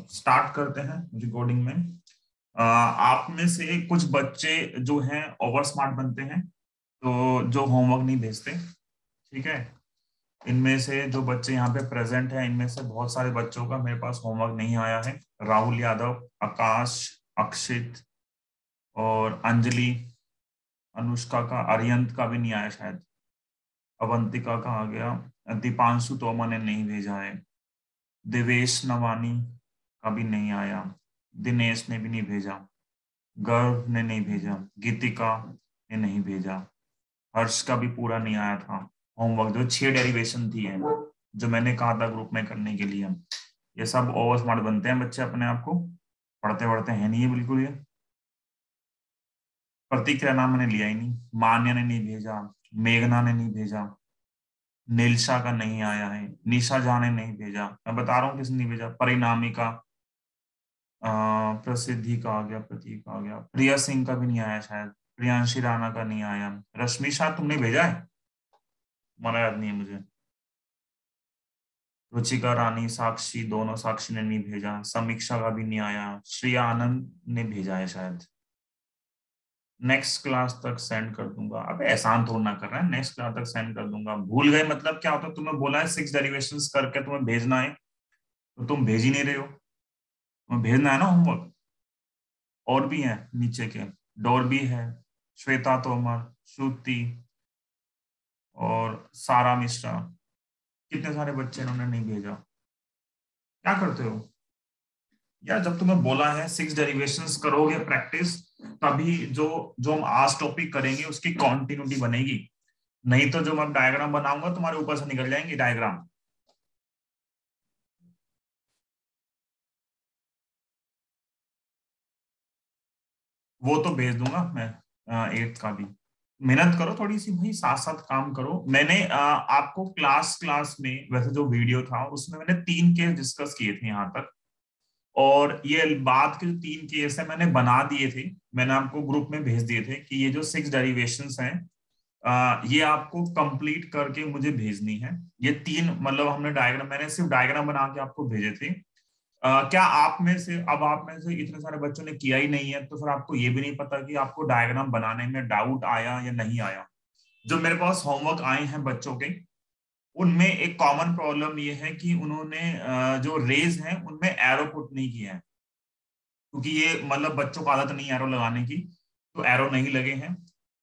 Start करते हैं recording में। आप में से कुछ बच्चे जो हैं ओवर स्मार्ट बनते हैं, तो जो होमवर्क नहीं भेजते। ठीक है, इनमें से जो बच्चे यहाँ पे प्रेजेंट हैं, इनमें से बहुत सारे बच्चों का मेरे पास होमवर्क नहीं आया है। राहुल यादव, आकाश, अक्षित और अंजलि, अनुष्का का, अरियंत का भी नहीं आया शायद, अवंतिका का आ गया, दीपांशु तोमर ने नहीं भेजा है, देवेश नवानी का भी नहीं आया, दिनेश ने भी नहीं भेजा, गर्व ने नहीं भेजा, गीतिका ने नहीं भेजा, हर्ष का भी पूरा नहीं आया था होमवर्क। जो 6 डेरिवेशन थी है जो मैंने कहा था ग्रुप में करने के लिए। ये सब ओवर स्मार्ट बनते हैं बच्चे अपने आप को, पढ़ते पढ़ते हैं नहीं है बिल्कुल ये। प्रतीक का नाम मैंने लिया ही नहीं, मान्या ने नहीं भेजा, मेघना ने नहीं भेजा, नीलशा का नहीं आया है, निशा झा ने नहीं भेजा, मैं बता रहा हूँ किसने नहीं भेजा, परिणामी का, प्रसिद्धि का आ गया, प्रतीक आ गया, प्रिया सिंह का भी नहीं आया शायद, प्रियांशी राणा का नहीं आया, रश्मि शाह तुमने भेजा है, मला याद नहीं है मुझे, रुचिका रानी, साक्षी, दोनों साक्षी ने नहीं भेजा, समीक्षा का भी नहीं आया, श्रेया आनंद ने भेजा है शायद। नेक्स्ट क्लास तक सेंड कर दूंगा। अबे एहसान थोड़ा ना कर रहा है, नेक्स्ट क्लास तक सेंड कर दूंगा। भूल गए मतलब क्या होता है, तुम्हें बोला है 6 डेरिवेशंस करके तुम्हें भेजना है, तो तुम भेज ही नहीं रहे हो। तुम्हें भेजना है ना होमवर्क। और भी हैं नीचे के, डॉर्बी है, श्वेता तोमर, श्रुति और सारा मिश्रा, कितने सारे बच्चे इन्होंने नहीं भेजा। क्या करते हो यार, जब तुम्हें बोला है 6 डेरिवेशंस करोगे प्रैक्टिस, तभी जो जो हम आज टॉपिक करेंगे उसकी कॉन्टिन्यूटी बनेगी। नहीं तो जो मैं डायग्राम बनाऊंगा तुम्हारे ऊपर से निकल जाएंगे डायग्राम। वो तो भेज दूंगा मैं 8th का भी। मेहनत करो थोड़ी सी भाई, साथ साथ काम करो। मैंने आपको क्लास क्लास में वैसे जो वीडियो था उसमें मैंने 3 केस डिस्कस किए थे यहाँ तक, और ये बाद के जो 3 केस है मैंने बना दिए थे, मैंने आपको ग्रुप में भेज दिए थे कि ये जो 6 डेरिवेशंस हैं ये आपको कंप्लीट करके मुझे भेजनी है। ये 3 मतलब हमने डायग्राम, मैंने सिर्फ डायग्राम बना के आपको भेजे थे। क्या आप में से, अब आप में से इतने सारे बच्चों ने किया ही नहीं है, तो फिर आपको ये भी नहीं पता कि आपको डायग्राम बनाने में डाउट आया या नहीं आया। जो मेरे पास होमवर्क आए हैं बच्चों के, उनमें एक कॉमन प्रॉब्लम ये है कि उन्होंने जो रेज हैं उनमें एरो पुट नहीं किया है, क्योंकि ये मतलब बच्चों को आदत नहीं है एरो लगाने की, तो एरो नहीं लगे हैं।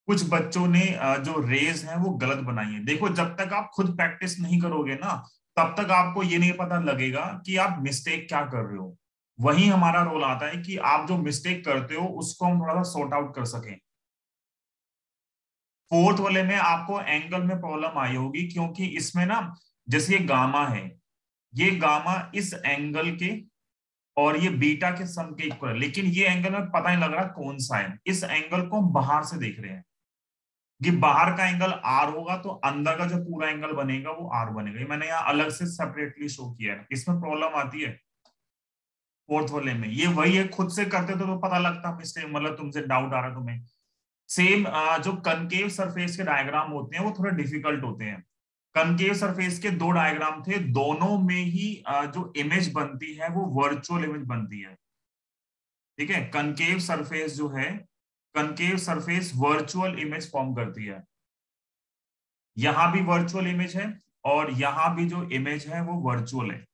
कुछ बच्चों ने जो रेज है वो गलत बनाई है। देखो, जब तक आप खुद प्रैक्टिस नहीं करोगे ना, तब तक आपको ये नहीं पता लगेगा कि आप मिस्टेक क्या कर रहे हो। वही हमारा रोल आता है कि आप जो मिस्टेक करते हो उसको हम थोड़ा सा सॉर्ट आउट कर सकें। फोर्थ वाले में आपको एंगल में प्रॉब्लम आई होगी, क्योंकि इसमें ना, जैसे ये गामा है, ये गामा इस एंगल के और ये बीटा के सम के इक्वल है, लेकिन ये एंगल में पता नहीं लग रहा कौन सा है। इस एंगल को हम बाहर से देख रहे हैं, ये बाहर का एंगल आर होगा तो अंदर का जो पूरा एंगल बनेगा वो आर बनेगा। ये मैंने यहाँ अलग से सेपरेटली शो किया है, इसमें प्रॉब्लम आती है फोर्थ वाले में। ये वही है, खुद से करते तो पता लगता मिस्टेक, मतलब तुमसे डाउट आ रहा है तुम्हें। सेम जो कनकेव सरफेस के डायग्राम होते हैं वो थोड़े डिफिकल्ट होते हैं। कनकेव सरफेस के 2 डायग्राम थे, दोनों में ही जो इमेज बनती है वो वर्चुअल इमेज बनती है। ठीक है, कनकेव सरफेस जो है, concave surface virtual image form करती है। यहां भी वर्चुअल इमेज है और यहां भी जो इमेज है वो वर्चुअल है।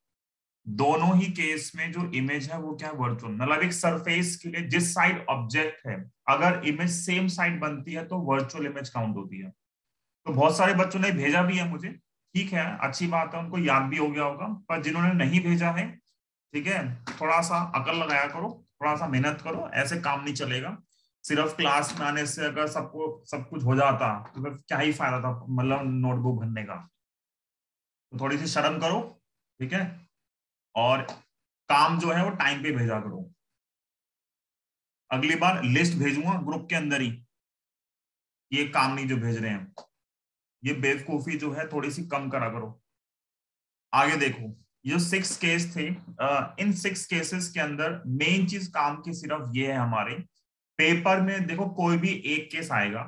दोनों ही केस में जो इमेज है वो क्या है, वर्चुअल। मतलब एक सरफेस के लिए जिस साइड ऑब्जेक्ट है, अगर इमेज सेम साइड बनती है तो वर्चुअल इमेज काउंट होती है। तो बहुत सारे बच्चों ने भेजा भी है मुझे, ठीक है, अच्छी बात है, उनको याद भी हो गया होगा। पर जिन्होंने नहीं भेजा है, ठीक है, थोड़ा सा अकल लगाया करो, थोड़ा सा मेहनत करो, ऐसे काम नहीं चलेगा। सिर्फ क्लास में आने से अगर सबको सब कुछ हो जाता तो फिर क्या ही फायदा था, मतलब नोटबुक भरने का। तो थोड़ी सी शर्म करो, ठीक है, और काम जो है वो टाइम पे भेजा करो। अगली बार लिस्ट भेजूंगा ग्रुप के अंदर ही, ये काम नहीं जो भेज रहे हैं, ये बेवकूफी जो है थोड़ी सी कम करा करो। आगे देखो, ये 6 केस थे, इन 6 केसेस के अंदर मेन चीज काम की सिर्फ ये है हमारे पेपर में। देखो, कोई भी एक केस आएगा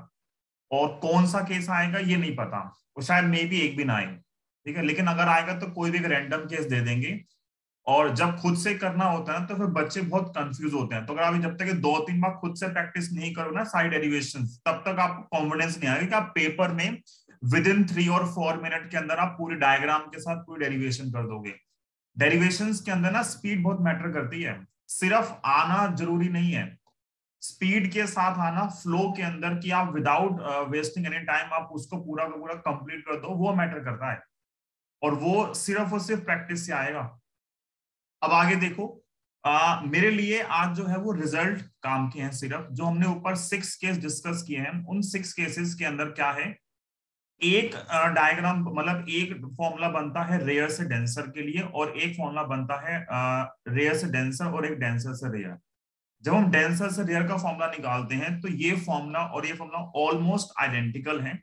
और कौन सा केस आएगा ये नहीं पता, वो शायद मे भी एक भी ना आए, ठीक है, लेकिन अगर आएगा तो कोई भी एक रैंडम केस दे देंगे। और जब खुद से करना होता है ना तो फिर बच्चे बहुत कंफ्यूज होते हैं। तो अगर आप जब तक 2-3 बार खुद से प्रैक्टिस नहीं करो ना सारी डेरिवेशन, तब तक आपको कॉन्फिडेंस नहीं आएगा कि आप पेपर में विद इन 3 और 4 मिनट के अंदर आप पूरी डायग्राम के साथ पूरी डेरिवेशन कर दोगे। डेरिवेशंस के अंदर ना स्पीड बहुत मैटर करती है, सिर्फ आना जरूरी नहीं है, स्पीड के साथ आना फ्लो के अंदर कि आप विदाउट वेस्टिंग एनी टाइम आप उसको पूरा का पूरा कंप्लीट कर दो, वो मैटर करता है। और वो सिर्फ और सिर्फ प्रैक्टिस से आएगा। अब आगे देखो, मेरे लिए आज जो है वो रिजल्ट काम के हैं। सिर्फ जो हमने ऊपर 6 केस डिस्कस किए हैं, उन 6 केसेस के अंदर क्या है, एक डायग्राम मतलब एक फॉर्मूला बनता है रेयर से डेंसर के लिए, और एक फॉर्मूला बनता है रेयर से डेंसर और एक डेंसर से रेयर। जब हम डेंसर से रेयर का फॉर्मूला निकालते हैं तो ये फॉर्मूला और ये फॉर्मूला ऑलमोस्ट आइडेंटिकल है।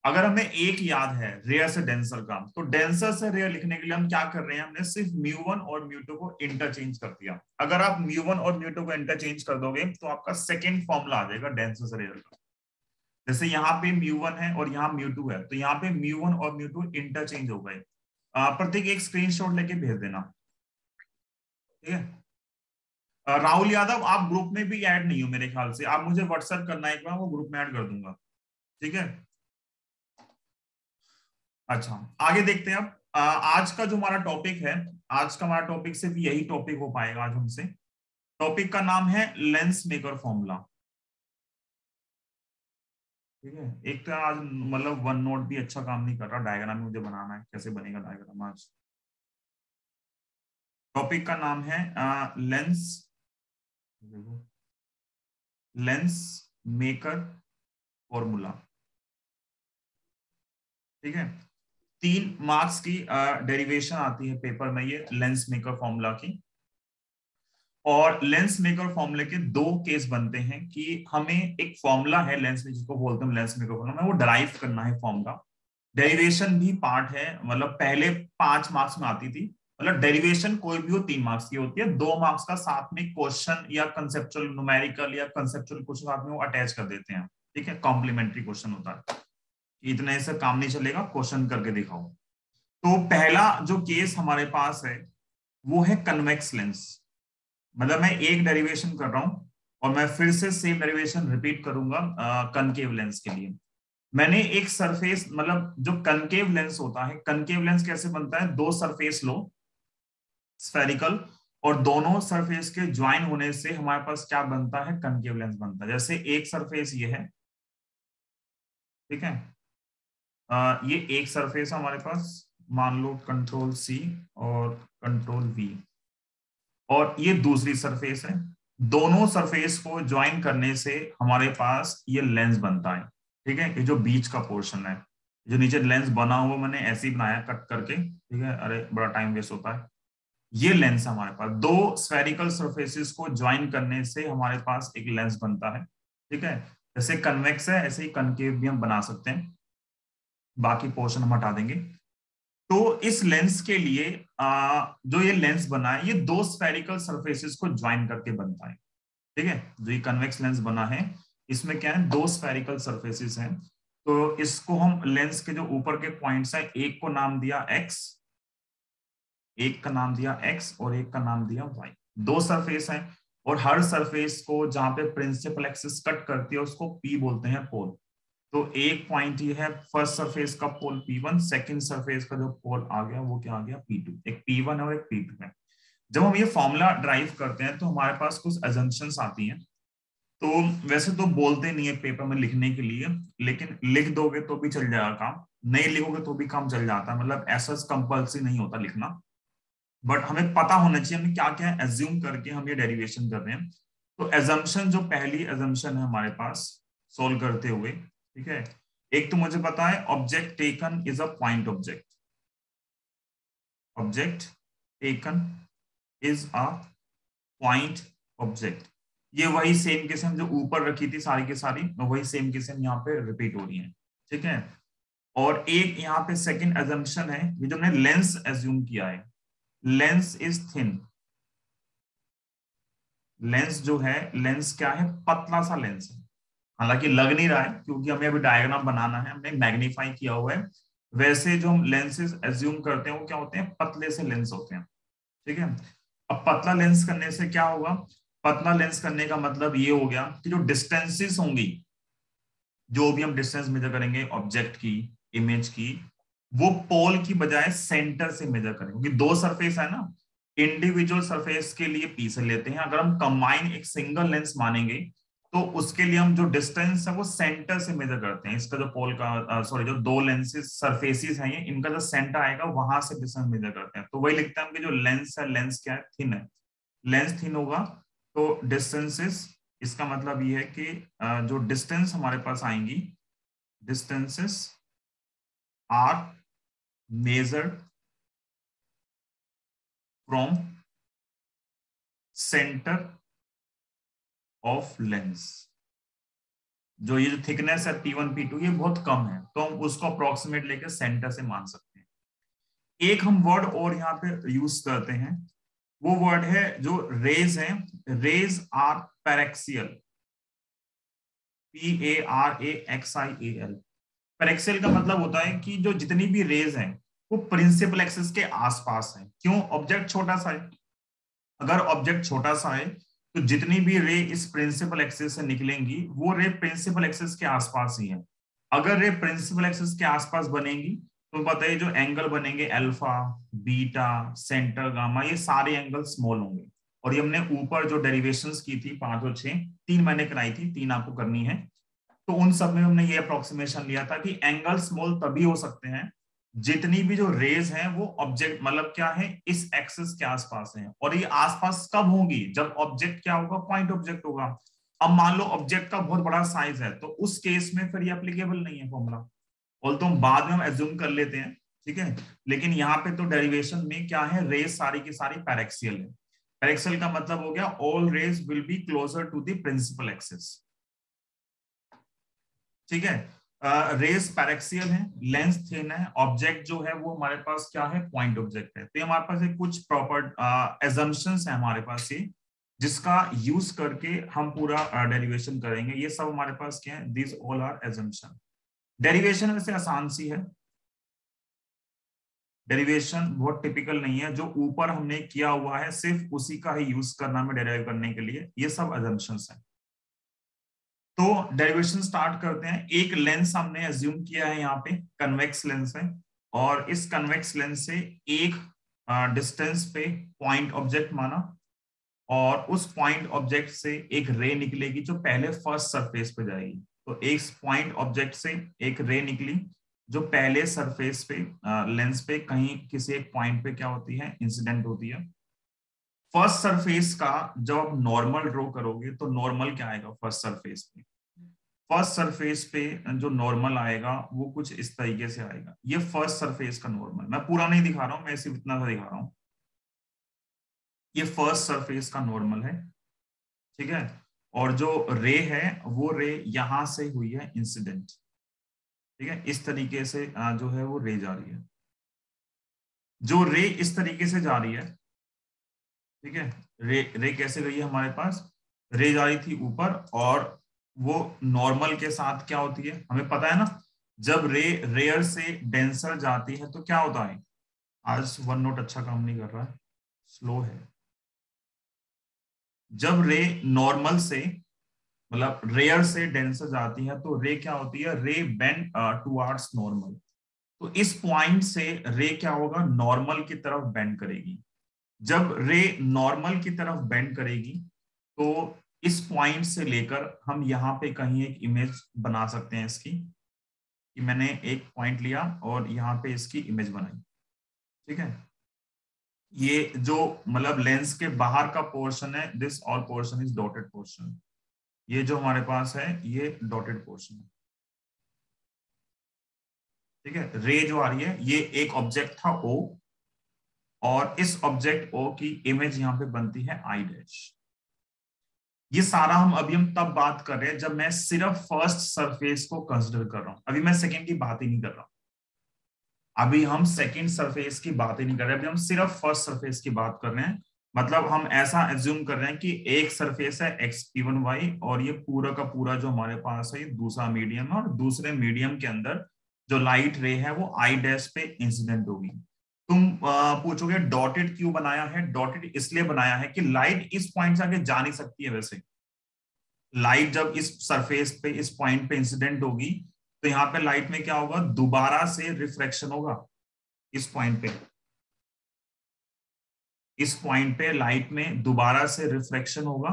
अगर हमें एक याद है रेयर से डेंसर का, तो डेंसर से रेयर लिखने के लिए हम क्या कर रहे हैं, हमने सिर्फ म्यू1 और म्यू2 को इंटरचेंज कर दिया। अगर आप म्यू1 और म्यू2 को इंटरचेंज कर दोगे तो आपका सेकेंड फॉर्मूला आ जाएगा डेंसर से रेयर का। जैसे यहाँ पे म्यू1 है और यहाँ म्यू2 है, तो यहाँ पे म्यू1 और म्यू2 इंटरचेंज हो गए। प्रत्येक एक स्क्रीनशॉट लेके भेज देना, ठीक है। राहुल यादव, आप ग्रुप में भी ऐड नहीं हो मेरे ख्याल से, आप मुझे व्हाट्सएप करना एक बार, वो ग्रुप में ऐड कर दूंगा, ठीक है। अच्छा, आगे देखते हैं अब। आज का जो हमारा टॉपिक है, आज का हमारा टॉपिक सिर्फ यही टॉपिक हो पाएगा आज हमसे। टॉपिक का नाम है लेंस मेकर फॉर्मूला, ठीक है। एक तो आज मतलब वन नोट भी अच्छा काम नहीं कर रहा, डायग्राम मुझे बनाना है, कैसे बनेगा डायग्राम आज। टॉपिक का नाम है लेंस लेंस मेकर फॉर्मूला, ठीक है। 3 मार्क्स की डेरिवेशन आती है पेपर में ये लेंस मेकर फॉर्मूला की। और लेंस मेकर फॉर्मूले के 2 केस बनते हैं कि हमें एक फॉर्मूला है लेंस में, जिसको बोलते हैं लेंस मेकर फॉर्मूला, हमें वो डराइव करना है फॉर्मूला। डेरिवेशन भी पार्ट है, मतलब पहले 5 मार्क्स में आती थी। मतलब डेरिवेशन कोई भी हो 3 मार्क्स की होती है, 2 मार्क्स का साथ में क्वेश्चन या कंसेप्चुअल न्यूमेरिकल या कंसेप्चुअल क्वेश्चन साथ में वो अटैच कर देते हैं, ठीक है। कॉम्प्लीमेंट्री क्वेश्चन होता है, इतने से काम नहीं चलेगा, क्वेश्चन करके दिखाओ। तो पहला जो केस हमारे पास है वो है कन्वेक्स लेंस। मतलब मैं एक डेरिवेशन कर रहा हूं और मैं फिर से सेम डेरिवेशन रिपीट करूंगा कनकेव लेंस के लिए। मैंने एक सरफेस, मतलब जो कनकेव लेंस होता है, कनकेव लेंस कैसे बनता है, 2 सरफेस लो स्फेरिकल, और दोनों सरफेस के ज्वाइन होने से हमारे पास क्या बनता है, कनकेव लेंस बनता है। जैसे एक सरफेस ये है, ठीक है। ये एक सरफेस है हमारे पास, मान लो कंट्रोल सी और कंट्रोल वी, और ये दूसरी सरफेस है। दोनों सरफेस को ज्वाइन करने से हमारे पास ये लेंस बनता है, ठीक है। ये जो बीच का पोर्शन है, जो नीचे लेंस बना हुआ मैंने ऐसे ही बनाया कट करके, ठीक है, अरे बड़ा टाइम वेस्ट होता है। ये लेंस हमारे पास 2 स्फेरिकल सरफेसेस को ज्वाइन करने से हमारे पास एक लेंस बनता है, ठीक है। जैसे कन्वेक्स है ऐसे ही कनकेव भी हम बना सकते हैं, बाकी पोर्शन हम हटा देंगे। तो इस लेंस के लिए जो ये लेंस बना है, ये 2 स्फेरिकल सरफेसेस को ज्वाइन करके बनता है, ठीक है। जो ये कन्वेक्स लेंस बना है, इसमें क्या है, 2 स्फेरिकल सरफेसेस हैं। तो इसको हम लेंस के जो ऊपर के पॉइंट्स हैं, एक को नाम दिया एक्स, एक का नाम दिया एक्स और एक का नाम दिया वाई। 2 सरफेस हैं और हर सरफेस को जहां पे प्रिंसिपल एक्सिस कट करती है उसको पी बोलते हैं, पोल। तो एक पॉइंट ये है फर्स्ट सरफेस का पोल P1, सेकंड सरफेस का जो पोल आ गया वो क्या आ गया, P2। एक P1 है और एक P2 है। जब हम ये फॉर्मूला ड्राइव करते हैं तो हमारे पास कुछ अजम्पशंस आती हैं। तो वैसे तो बोलते नहीं है पेपर में लिखने के लिए, लेकिन लिख दोगे तो भी चल जाएगा काम, नहीं लिखोगे तो भी काम चल जाता है। मतलब ऐसा कंपल्सरी नहीं होता लिखना, बट हमें पता होना चाहिए हमें क्या क्या एज्यूम करके हम ये डेरिवेशन कर रहे हैं। तो एजम्पशन, जो पहली एजम्पशन है हमारे पास सोल्व करते हुए, ठीक है। एक तो मुझे पता है object taken is a point object, object taken is a point object. ये वही सेम किस्म जो ऊपर रखी थी सारी की सारी, वही सेम किस्म यहाँ पे रिपीट हो रही है, ठीक है। और एक यहाँ पे सेकंड एजम्पशन है, ये जो हमने लेंस एज्यूम किया है, लेंस इज थिन। लेंस जो है, लेंस क्या है, पतला सा लेंस है। हालांकि लग नहीं रहा है क्योंकि हमें अभी डायग्राम बनाना है, हमने मैग्नीफाई किया हुआ है। वैसे जो हम लेंसेज एज्यूम करते हैं वो क्या होते हैं, पतले से लेंस होते हैं। ठीक है। अब पतला लेंस करने से क्या होगा, पतला लेंस करने का मतलब ये हो गया कि जो डिस्टेंसेस होंगी, जो भी हम डिस्टेंस मेजर करेंगे ऑब्जेक्ट की, इमेज की, वो पोल की बजाय सेंटर से मेजर करेंगे, क्योंकि दो सरफेस है ना, इंडिविजुअल सरफेस के लिए पी से लेते हैं। अगर हम कंबाइन एक सिंगल लेंस मानेंगे तो उसके लिए हम जो डिस्टेंस है वो सेंटर से मेजर करते हैं। इसका जो पोल का सॉरी जो दो लेंसेज सरफेसेस हैं ये, इनका जो सेंटर आएगा वहां से डिस्टेंस मेजर करते हैं। तो वही लिखते हैं हम कि जो लेंस है, लेंस क्या है, थिन है, लेंस थिन होगा तो डिस्टेंसेस, इसका मतलब ये है कि जो डिस्टेंस हमारे पास आएंगी, distances are measured from centre of lens. जो ये जो थिकनेस है P1 P2 ये बहुत कम है, तो हम उसको अप्रोक्सीमेट लेके सेंटर से मान सकते हैं। एक हम वर्ड और यहाँ पे यूज करते हैं, वो वर्ड है जो रेज है, rays are paraxial, PARAXIAL। Paraxial का मतलब होता है कि जो जितनी भी रेज हैं वो प्रिंसिपल एक्सिस के आसपास है। क्यों? ऑब्जेक्ट छोटा सा है, अगर ऑब्जेक्ट छोटा सा है तो जितनी भी रे इस प्रिंसिपल एक्सिस से निकलेंगी वो रे प्रिंसिपल एक्सिस के आसपास ही है। अगर रे प्रिंसिपल एक्सिस के आसपास बनेंगी तो पता है जो एंगल बनेंगे अल्फा, बीटा, सेंटर, गामा, ये सारे एंगल स्मॉल होंगे। और ये हमने ऊपर जो डेरिवेशंस की थी 5 और 6, 3 मैंने कराई थी, 3 आपको करनी है, तो उन सब में हमने ये अप्रोक्सीमेशन लिया था कि एंगल स्मॉल तभी हो सकते हैं जितनी भी जो रेज हैं वो ऑब्जेक्ट मतलब क्या है, इस एक्सिस के आसपास हैं। और ये आसपास कब होंगी? जब ऑब्जेक्ट क्या होगा, पॉइंट ऑब्जेक्ट होगा। अब मान लो ऑब्जेक्ट का बहुत बड़ा साइज है तो उस केस में फिर ये एप्लीकेबल नहीं है फॉर्मूला, और तो हम बाद में हम एज्यूम कर लेते हैं, ठीक है। लेकिन यहाँ पे तो डेरिवेशन में क्या है, रेज सारी की सारी पैरेक्सियल है। पैरेक्सियल का मतलब हो गया all rays will be closer to the principal axis, ठीक है। रेस पैरेक्सियल है, लेंस थिन है, ऑब्जेक्ट जो है वो हमारे पास क्या है, पॉइंट ऑब्जेक्ट है। तो हमारे पास एक कुछ प्रॉपर एजम्पशंस है हमारे पास ये, जिसका यूज करके हम पूरा डेरिवेशन करेंगे। ये सब हमारे पास क्या है, this all are assumption. Derivation वैसे आसान सी है, डेरिवेशन बहुत टिपिकल नहीं है, जो ऊपर हमने किया हुआ है सिर्फ उसी का ही यूज करना में डेराइव करने के लिए, ये सब एजम्पशंस है। तो डेरिवेशन स्टार्ट करते हैं। एक लेंस हमने एज्यूम किया है, यहाँ पे कन्वेक्स लेंस है, और इस कन्वेक्स लेंस से एक डिस्टेंस पे पॉइंट ऑब्जेक्ट माना, और उस पॉइंट ऑब्जेक्ट से एक रे निकलेगी जो पहले फर्स्ट सरफेस पे जाएगी। तो एक पॉइंट ऑब्जेक्ट से एक रे निकली जो पहले सरफेस पे लेंस पे कहीं किसी एक पॉइंट पे क्या होती है, इंसिडेंट होती है। फर्स्ट सरफेस का जब आप नॉर्मल ड्रॉ करोगे तो नॉर्मल क्या आएगा फर्स्ट सरफेस पे, फर्स्ट सरफेस पे जो नॉर्मल आएगा वो कुछ इस तरीके से आएगा। ये फर्स्ट सरफेस का नॉर्मल, मैं पूरा नहीं दिखा रहा हूं, मैं सिर्फ इतना सा दिखा रहा हूं। ये फर्स्ट सरफेस का नॉर्मल है, ठीक है। और जो रे है वो रे यहां से हुई है इंसिडेंट, ठीक है। इस तरीके से जो है वो रे जा रही है, जो रे इस तरीके से जा रही है, ठीक है। रे रे कैसे गई है हमारे पास, रे जा रही थी ऊपर, और वो नॉर्मल के साथ क्या होती है हमें पता है ना, जब रे रेयर से डेंसर जाती है तो क्या होता है, आज वन नोट अच्छा काम नहीं कर रहा है, स्लो है। जब रे नॉर्मल से मतलब रेयर से डेंसर जाती है तो रे क्या होती है, रे बेंड टुवर्ड्स नॉर्मल। तो इस पॉइंट से रे क्या होगा, नॉर्मल की तरफ बेंड करेगी। जब रे नॉर्मल की तरफ बेंड करेगी तो इस पॉइंट से लेकर हम यहाँ पे कहीं एक इमेज बना सकते हैं इसकी, कि मैंने एक पॉइंट लिया और यहाँ पे इसकी इमेज बनाई, ठीक है। ये जो मतलब लेंस के बाहर का पोर्शन है, this all portion is dotted portion. ये जो हमारे पास है ये डॉटेड पोर्शन है, ठीक है। रे जो आ रही है ये एक ऑब्जेक्ट था O, और इस ऑब्जेक्ट O की इमेज यहाँ पे बनती है I डैश। ये सारा हम तब बात कर रहे हैं जब मैं सिर्फ फर्स्ट सरफेस को कंसिडर कर रहा हूं, अभी मैं सेकंड की बात ही नहीं कर रहा। अभी हम सेकंड सरफेस की बात ही नहीं कर रहे, अभी हम सिर्फ फर्स्ट सरफेस की बात कर रहे हैं। मतलब हम ऐसा एज्यूम कर रहे हैं कि एक सरफेस है X P1Y, और ये पूरा का पूरा जो हमारे पास है ये दूसरा मीडियम है, और दूसरे मीडियम के अंदर जो लाइट रे है वो I डैश पे इंसिडेंट होगी। तुम पूछोगे डॉटेड क्यों बनाया है? डॉटेड इसलिए बनाया है कि लाइट इस पॉइंट से आगे जा नहीं सकती है। वैसे लाइट जब इस सरफेस पे इस पॉइंट पे इंसिडेंट होगी तो यहाँ पे लाइट में क्या होगा, दोबारा से रिफ्रैक्शन होगा। इस पॉइंट पे, इस पॉइंट पे लाइट में दोबारा से रिफ्रैक्शन होगा,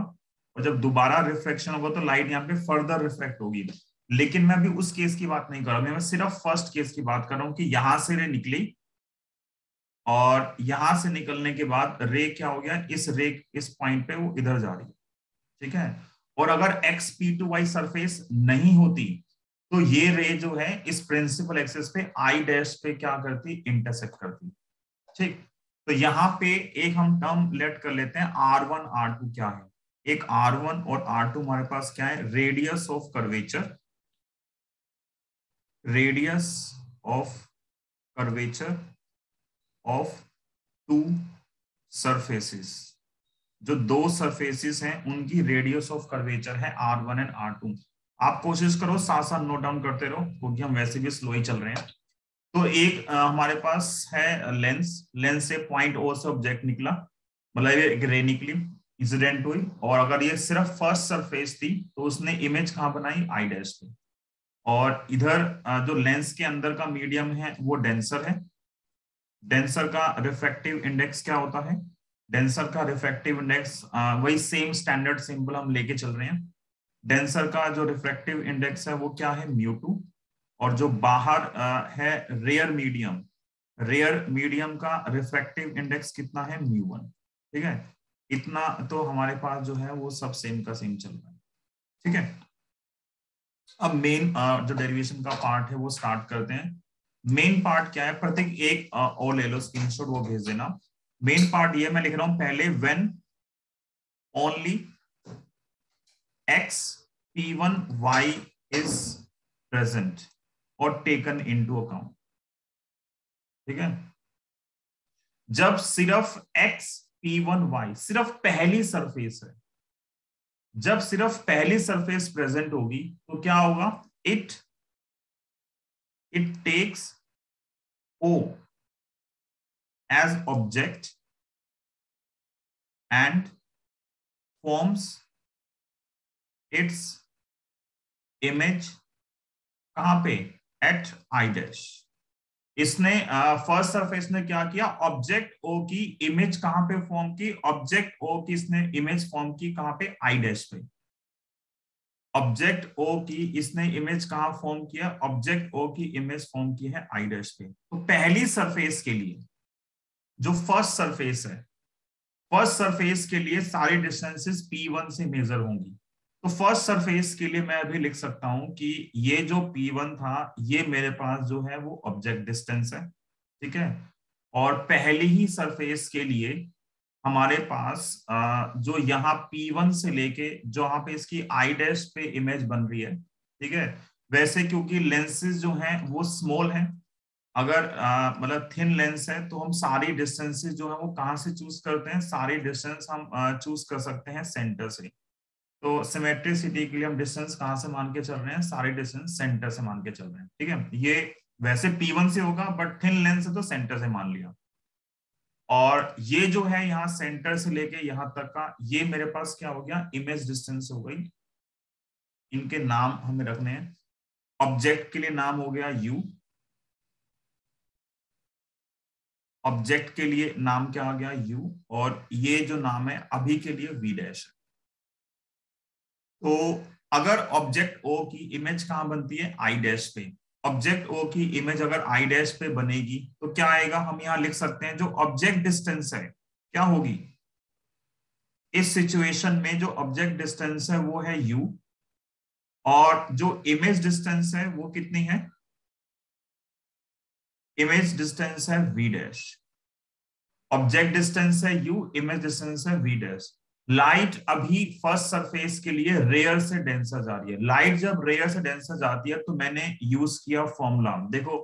और जब दोबारा रिफ्रैक्शन होगा तो लाइट यहाँ पे फर्दर रिफ्रैक्ट होगी। लेकिन मैं अभी उस केस की बात नहीं कर रहा हूं, मैं सिर्फ फर्स्ट केस की बात कर रहा हूं कि यहां से रे निकली और यहां से निकलने के बाद रे क्या हो गया, इस पॉइंट पे वो इधर जा रही है। ठीक है, और अगर X P to Y surface नहीं होती तो ये रे जो है इस प्रिंसिपल एक्सिस पे आई डैश पे क्या करती, इंटरसेक्ट करती। ठीक, तो यहाँ पे एक हम टर्म लेट कर लेते हैं R1 R2 क्या है। एक R1 और R2 हमारे पास क्या है, radius of curvature, radius of curvature of to surfaces. जो दो सरफेसेस हैं उनकी रेडियस ऑफ कर्वेचर है R1 एंड R2। आप कोशिश करो साथ साथ नोट डाउन करते रहो क्योंकि हम वैसे भी स्लो ही चल रहे हैं। तो एक हमारे पास है लेंस, लेंस से पॉइंट ओ से ऑब्जेक्ट निकला, मतलब एक रे निकली, इंसिडेंट हुई, और अगर ये सिर्फ फर्स्ट सरफेस थी तो उसने इमेज कहाँ बनाई, आई डैश पे। और इधर जो लेंस के अंदर का मीडियम है वो डेंसर है। डेंसर का रिफ्रैक्टिव इंडेक्स क्या होता है, डेंसर का रिफ्रैक्टिव इंडेक्स वही सेम स्टैंडर्ड सिंबल हम लेके चल रहे हैं। डेंसर का जो रिफ्रैक्टिव इंडेक्स है वो क्या है, म्यू2। और जो बाहर है रेयर मीडियम, रेयर मीडियम का रिफ्रैक्टिव इंडेक्स कितना है, म्यू1। ठीक है, इतना तो हमारे पास जो है वो सब सेम का सेम चल रहा है। ठीक है, अब मेन जो डेरिवेशन का पार्ट है वो स्टार्ट करते हैं। मेन पार्ट क्या है, प्रत्येक एक और ले लो स्क्रीनशॉट, वो भेज देना। मेन पार्ट ये मैं लिख रहा हूं पहले, when only x p1 y is present और टेकन इनटू अकाउंट। ठीक है, जब सिर्फ x p1 y सिर्फ पहली सरफेस है, जब सिर्फ पहली सरफेस प्रेजेंट होगी तो क्या होगा, it takes O as object and forms its image कहां पे, एट आई डैश। इसने फर्स्ट सरफेस ने क्या किया, ऑब्जेक्ट ओ की इमेज कहां पे फॉर्म की, ऑब्जेक्ट ओ की इसने इमेज फॉर्म की कहां पे, आई डैश पे। ऑब्जेक्ट ओ की इसने इमेज कहां फॉर्म किया, ऑब्जेक्ट ओ की इमेज फॉर्म की है आई डैश पे। तो पहली सरफेस के लिए जो फर्स्ट सरफेस है, फर्स्ट सरफेस के लिए सारी डिस्टेंसेस P1 से मेजर होंगी। तो फर्स्ट सरफेस के लिए मैं अभी लिख सकता हूं कि ये जो P1 था ये मेरे पास जो है वो ऑब्जेक्ट डिस्टेंस है। ठीक है, और पहली ही सरफेस के लिए हमारे पास जो यहाँ P1 से लेके जो यहाँ पे इसकी आई डैश पे इमेज बन रही है। ठीक है, वैसे क्योंकि लेंसेज जो हैं वो स्मॉल हैं, अगर मतलब थिन लेंस है तो हम सारी डिस्टेंसेस जो है वो कहाँ से चूज करते हैं, सारी डिस्टेंस हम चूज कर सकते हैं सेंटर से। तो सिमेट्रिसिटी के लिए हम डिस्टेंस कहाँ से मान के चल रहे हैं, सारी डिस्टेंस सेंटर से मान के चल रहे हैं। ठीक है, ये वैसे P1 से होगा बट थिन लेंस है तो सेंटर से मान लिया। और ये जो है यहाँ सेंटर से लेके यहाँ तक का ये मेरे पास क्या हो गया, इमेज डिस्टेंस हो गई। इनके नाम हमें रखने हैं, ऑब्जेक्ट के लिए नाम हो गया U, ऑब्जेक्ट के लिए नाम क्या आ गया U, और ये जो नाम है अभी के लिए V डैश है। तो अगर ऑब्जेक्ट O की इमेज कहां बनती है, आई डैश पे, ऑब्जेक्ट O की इमेज अगर आई डैश पे बनेगी तो क्या आएगा, हम यहां लिख सकते हैं जो ऑब्जेक्ट डिस्टेंस है क्या होगी, इस सिचुएशन में जो ऑब्जेक्ट डिस्टेंस है वो है U, और जो इमेज डिस्टेंस है वो कितनी है, इमेज डिस्टेंस है V डैश। ऑब्जेक्ट डिस्टेंस है U, इमेज डिस्टेंस है V डैश। लाइट अभी फर्स्ट सरफेस के लिए रेयर से डेंसर जा रही है। लाइट जब रेयर से डेंसर जाती है तो मैंने यूज किया फॉर्मूला, देखो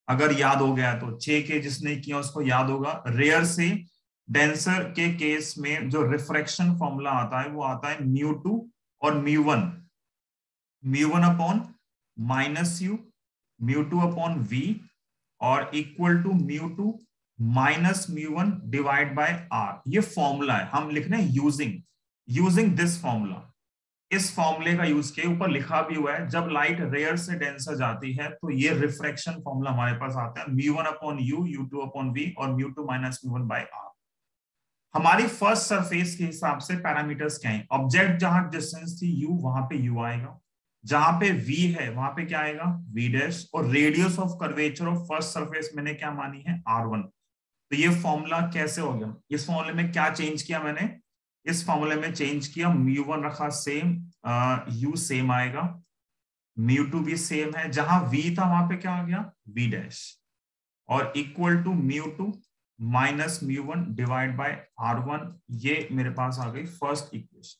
अगर याद हो गया तो 6 के जिसने किया उसको याद होगा। रेयर से डेंसर के केस में जो रिफ्रैक्शन फॉर्मूला आता है वो आता है म्यू2 और mu one, mu one upon minus U, mu two upon V और equal to mu two minus μ1 divide by R, ये फॉर्मूला है, हम लिख रहे हैं यूजिंग दिस फॉर्मूला। इस फॉर्मूले का यूज किया, ऊपर लिखा भी हुआ है, जब लाइट रेयर से डेंसर जाती है तो ये रिफ्रैक्शन फॉर्मूला हमारे पास आता है, μ1 upon you, u2 upon v और μ2 माइनस μ1 बाय आर। हमारी फर्स्ट सरफेस के हिसाब से पैरामीटर्स क्या है, ऑब्जेक्ट जहां डिस्टेंस थी u, वहां पे u आएगा, जहां पे v है वहां पे क्या आएगा v डैश, और radius of curvature of first surface मैंने क्या मानी है r1। तो ये फॉर्मूला कैसे हो गया, इस फॉर्मूले में क्या चेंज किया मैंने, इस फॉर्मूले में चेंज किया, μ1 रखा सेम, u सेम आएगा, μ2 भी सेम है, जहां v था वहां पे क्या आ गया v डैश, और equal to μ2 minus μ1 divide by r1। ये मेरे पास आ गई फर्स्ट इक्वेशन,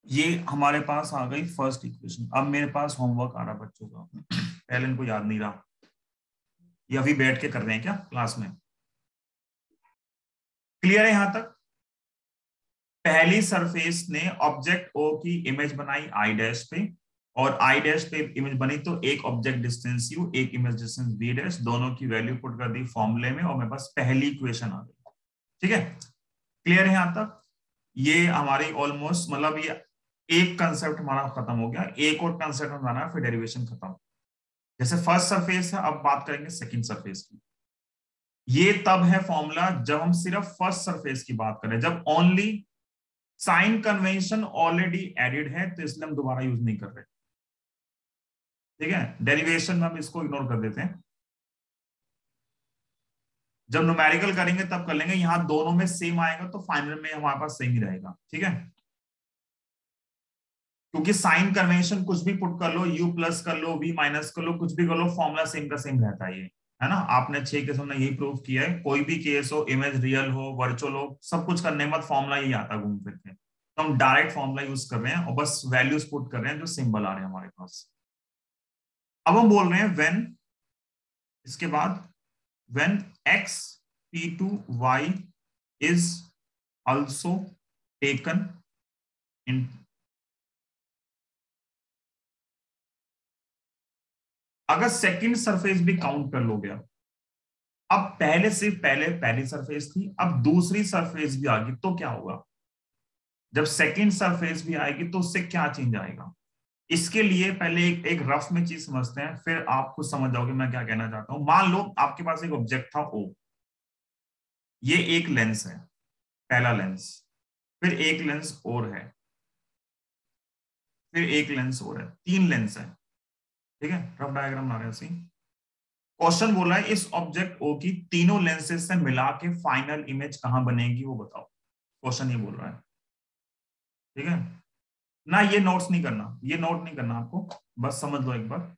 ये हमारे पास आ गई फर्स्ट इक्वेशन। अब मेरे पास होमवर्क आ रहा बच्चों का, पहले इनको याद नहीं रहा, ये अभी बैठ के कर रहे हैं क्या क्लास में, क्लियर है यहां तक। पहली सरफेस ने ऑब्जेक्ट ओ की इमेज बनाई आई डैश पे, और आई डैश पे इमेज बनी तो एक ऑब्जेक्ट डिस्टेंस यू, एक इमेज डिस्टेंस वी डैश, दोनों की वैल्यू पुट कर दी फॉर्मूले में और मेरे पास पहली इक्वेशन आ गई। ठीक है, क्लियर है यहां तक। ये हमारी ऑलमोस्ट मतलब ये एक कंसेप्ट हमारा खत्म हो गया, एक और कंसेप्ट हमारा फिर डेरिवेशन खत्म। जैसे फर्स्ट सरफेस है, अब बात करेंगे सेकंड सरफेस की। ये तब है फॉर्मूला जब हम सिर्फ फर्स्ट सरफेस की बात करें, जब only sign convention already added है तो इसलिए हम दोबारा यूज नहीं कर रहे। ठीक है, डेरिवेशन में हम इसको इग्नोर कर देते हैं, जब न्यूमेरिकल करेंगे तब कर लेंगे, यहां दोनों में सेम आएगा तो फाइनल में हमारे पास सेम ही रहेगा। ठीक है, क्योंकि साइन कन्वेंशन कुछ भी पुट कर लो, u प्लस कर लो, v माइनस कर लो, कुछ भी कर लो, फॉर्मूला सेम का सेम रहता है, ये है ना। आपने 6 केस में यही प्रूव किया है, कोई भी केस हो, इमेज रियल हो, वर्चुअल हो, सब कुछ करने के बाद फॉर्मूला यही आता घूम फिर के, तो हम डायरेक्ट फॉर्मूला यूज कर रहे हैं और बस वैल्यूज पुट कर रहे हैं जो सिंबल आ रहे हैं हमारे पास। अब हम बोल रहे हैं व्हेन, इसके बाद when x p2 y is also taken in, अगर सेकंड सरफेस भी काउंट कर लोगे, अब पहले से पहली सरफेस थी, अब दूसरी सरफेस भी आ गई तो क्या होगा, जब सेकंड सरफेस भी आएगी तो उससे क्या चेंज आएगा। इसके लिए पहले एक रफ में चीज समझते हैं, फिर आप खुद समझ जाओगे मैं क्या कहना चाहता हूं। मान लो आपके पास एक ऑब्जेक्ट था O, ये एक लेंस है, पहला लेंस, फिर एक लेंस और है, फिर एक लेंस और है, 3 लेंस है। ठीक है, रफ डायग्राम बना रहे हैं। क्वेश्चन बोला है इस ऑब्जेक्ट ओ की तीनों लेंसेज से मिला के फाइनल इमेज कहां बनेगी वो बताओ, क्वेश्चन ये बोल रहा है। ठीक है ना, ये नोट्स नहीं करना, ये नोट नहीं करना आपको, बस समझ लो एक बार।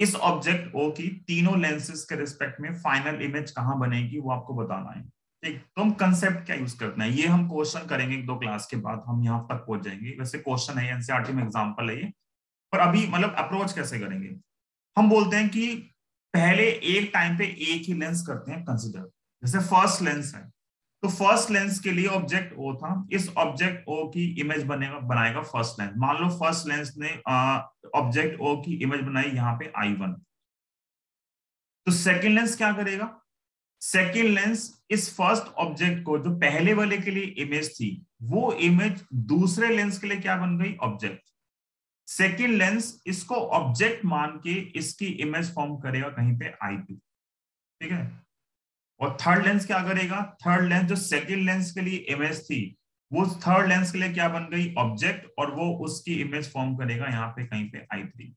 इस ऑब्जेक्ट ओ की तीनों लेंसेज के रिस्पेक्ट में फाइनल इमेज कहां बनेगी वो आपको बताना है। ठीक, तो हम कंसेप्ट क्या यूज करते हैं, ये हम क्वेश्चन करेंगे 1-2 क्लास के बाद, हम यहाँ तक पहुंच जाएंगे। वैसे क्वेश्चन है, एनसीईआरटी में एग्जांपल है ये, पर अभी मतलब अप्रोच कैसे करेंगे। हम बोलते हैं कि पहले एक टाइम पे एक ही लेंस करते हैं कंसिडर, जैसे फर्स्ट लेंस है, तो फर्स्ट लेंस के लिए ऑब्जेक्ट ओ था, इस ऑब्जेक्ट ओ की इमेज बनाएगा फर्स्ट लेंस। मान लो फर्स्ट लेंस ने ऑब्जेक्ट ओ की इमेज बनाई यहाँ पे I1, तो सेकेंड लेंस क्या करेगा, सेकेंड लेंस इस फर्स्ट ऑब्जेक्ट को, जो पहले वाले के लिए इमेज थी, वो इमेज दूसरे लेंस के लिए क्या बन गई, ऑब्जेक्ट। सेकेंड लेंस इसको ऑब्जेक्ट मान के इसकी इमेज फॉर्म करेगा कहीं पे I2। ठीक है, और थर्ड लेंस क्या करेगा, थर्ड लेंस जो सेकेंड लेंस के लिए इमेज थी, वो थर्ड लेंस के लिए क्या बन गई, ऑब्जेक्ट, और वो उसकी इमेज फॉर्म करेगा यहाँ पे कहीं पे I3।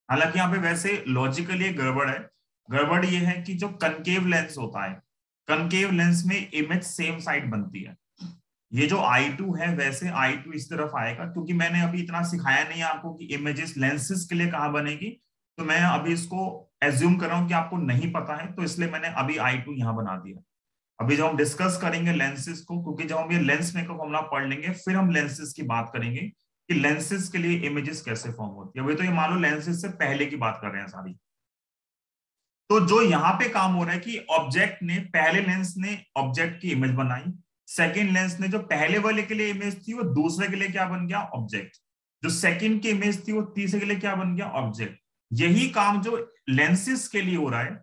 हालांकि यहाँ पे वैसे लॉजिकली गड़बड़ है, गड़बड़ ये है कि जो कनकेव लेंस होता है, कनकेव लेंस में इमेज सेम साइड बनती है। ये जो I2 है, वैसे I2 इस तरफ आएगा, क्योंकि मैंने अभी इतना सिखाया नहीं आपको कि इमेजेस लेंसेज के लिए कहां बनेगी, तो मैं अभी इसको एज्यूम कर रहा हूं कि आपको नहीं पता है, तो इसलिए मैंने अभी I2 यहां बना दिया। अभी जब हम डिस्कस करेंगे लेंसेज को, क्योंकि जब हम ये लेंस मेकर फॉर्मूला पढ़ लेंगे फिर हम लेंसेज की बात करेंगे कि लेंसेज के लिए इमेजेस कैसे फॉर्म होती है। अभी तो ये मान लो लेंसेज से पहले की बात कर रहे हैं सारी। तो जो यहाँ पे काम हो रहा है कि ऑब्जेक्ट ने, पहले लेंस ने ऑब्जेक्ट की इमेज बनाई, सेकेंड लेंस ने जो पहले वाले के लिए इमेज थी वो दूसरे के लिए क्या बन गया, ऑब्जेक्ट। जो सेकेंड की इमेज थी वो तीसरे के लिए क्या बन गया, ऑब्जेक्ट। यही काम जो लेंसेज के लिए हो रहा है,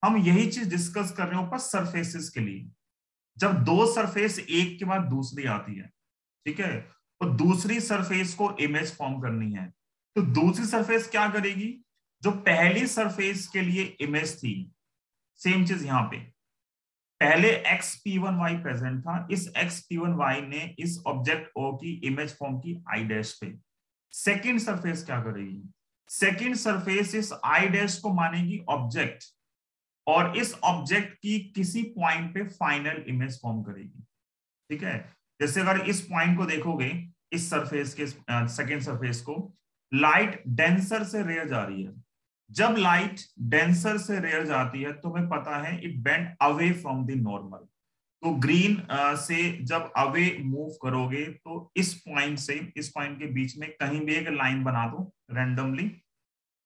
हम यही चीज डिस्कस कर रहे हैं ऊपर सरफेसेस के लिए। जब दो सरफेस एक के बाद दूसरी आती है, ठीक है, तो दूसरी सरफेस को इमेज फॉर्म करनी है, तो दूसरी सरफेस क्या करेगी, जो पहली सरफेस के लिए इमेज थी, सेम चीज यहां पे, पहले xp1y प्रेजेंट था, इस xp1y ने इस ऑब्जेक्ट ओ की इमेज फॉर्म की आई डैश पे। सेकंड सरफेस क्या करेगी, सेकंड सरफेस इस आई डैश को मानेगी ऑब्जेक्ट, और इस ऑब्जेक्ट की किसी पॉइंट पे फाइनल इमेज फॉर्म करेगी। ठीक है, जैसे अगर इस पॉइंट को देखोगे, इस सरफेस के सेकंड सरफेस को, लाइट डेंसर से रेयर जा रही है। जब लाइट डेंसर से रेयर जाती है तो हमें पता है it bend away from the normal. तो ग्रीन से जब अवे मूव करोगे तो इस पॉइंट से इस पॉइंट के बीच में कहीं भी एक लाइन बना दो रैंडमली,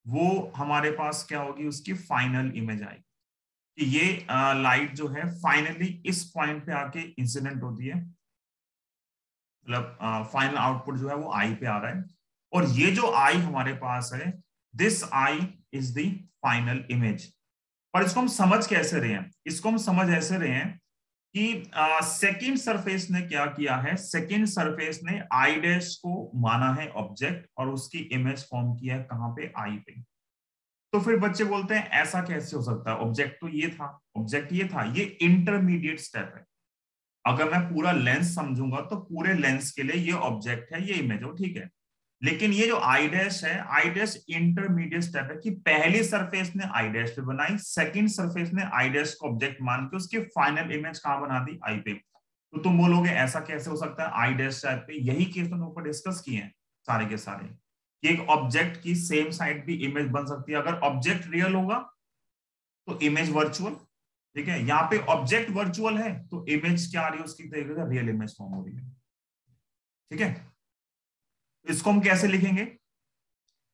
वो हमारे पास क्या होगी, उसकी फाइनल इमेज आएगी कि ये लाइट जो है फाइनली इस पॉइंट पे आके इंसिडेंट होती है, मतलब फाइनल आउटपुट जो है वो आई पे आ रहा है, और ये जो आई हमारे पास है, this I is the final image. पर इसको हम समझ कैसे रहे हैं, इसको हम समझ ऐसे रहे हैं कि सेकंड सरफेस ने क्या किया है, सेकंड सरफेस ने आई डैश को माना है ऑब्जेक्ट और उसकी इमेज फॉर्म किया है कहां पे, आई पे। तो फिर बच्चे बोलते हैं ऐसा कैसे हो सकता है, ऑब्जेक्ट तो ये था, ऑब्जेक्ट ये था, ये इंटरमीडिएट स्टेप है। अगर मैं पूरा लेंस समझूंगा तो पूरे लेंस के लिए ये ऑब्जेक्ट है, ये इमेज हो, ठीक है, लेकिन ये जो आई डैश है, आई डैश इंटरमीडिएट स्टेप है कि पहली सरफेस ने आई डैश पे बनाई, सेकंड सरफेस ने आई डैश को ऑब्जेक्ट मान के उसकी फाइनल इमेज कहां बना दी, आई पे। तो तुम बोलोगे ऐसा कैसे हो सकता है, आई डैश साइड पे, यही केस तुमने ऊपर डिस्कस किए हैं सारे के सारे, कि एक ऑब्जेक्ट की सेम साइड भी इमेज बन सकती है। अगर ऑब्जेक्ट रियल होगा तो इमेज वर्चुअल, ठीक है, यहाँ पे ऑब्जेक्ट वर्चुअल है तो इमेज क्या आ रही है, उसकी तरीके से रियल इमेज फॉर्म हो रही है। ठीक है, इसको हम कैसे लिखेंगे,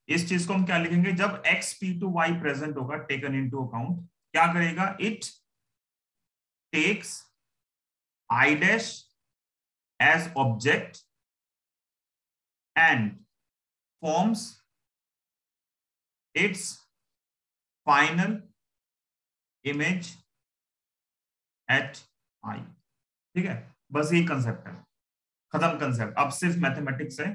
इस चीज को हम क्या लिखेंगे, जब xp2y प्रेजेंट होगा टेकन इनटू अकाउंट, क्या करेगा, it takes I dash as object and forms its final image at I. ठीक है, बस यही कंसेप्ट है, खत्म कंसेप्ट। अब सिर्फ मैथमेटिक्स है।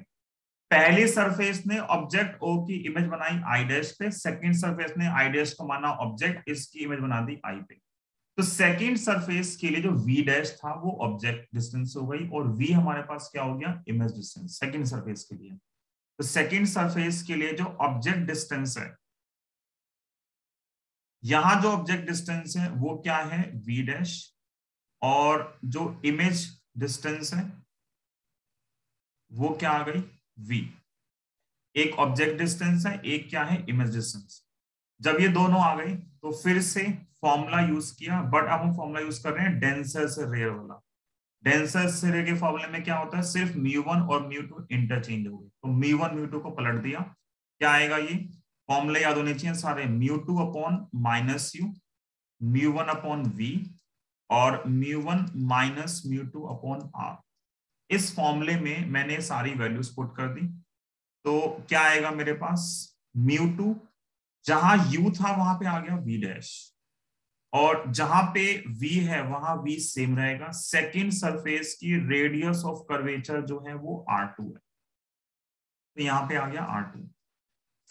पहली सरफेस ने ऑब्जेक्ट ओ की इमेज बनाई आई डैश पे, सेकंड सरफेस ने आई डैश को माना ऑब्जेक्ट, इसकी इमेज बना दी आई पे। तो सेकंड सरफेस के लिए जो v डैश था वो ऑब्जेक्ट डिस्टेंस हो गई, और v हमारे पास क्या हो गया, इमेज डिस्टेंस सेकंड सरफेस के लिए। तो सेकंड सरफेस के लिए जो ऑब्जेक्ट डिस्टेंस है, यहां जो ऑब्जेक्ट डिस्टेंस है वो क्या है, v डैश, और जो इमेज डिस्टेंस है वो क्या आ गई, v। एक ऑब्जेक्ट डिस्टेंस है, एक क्या है, इमेज डिस्टेंस। जब ये दोनों आ गई तो फिर से फॉर्मूला यूज किया, बट अब हम फॉर्मूला यूज कर रहे हैं डेंसर से रेयर वाला। डेंसर से रेयर के फॉर्मूले में क्या होता है, सिर्फ μ1 और μ2 इंटरचेंज हो गए, तो μ1 μ2 को पलट दिया, क्या आएगा, ये फॉर्मूले याद होने चाहिए सारे, μ2 upon minus U, μ1 upon v, और μ1 माइनस μ2 अपॉन r। इस फॉर्मूले में मैंने सारी वैल्यूज पुट कर दी, तो क्या आएगा मेरे पास, μ2 जहां u था वहां पे आ गया v डैश, और जहां पे v है वहां v सेम रहेगा। सेकंड सरफेस की रेडियस ऑफ कर्वेचर जो है वो r2 है, तो यहां पे आ गया r2।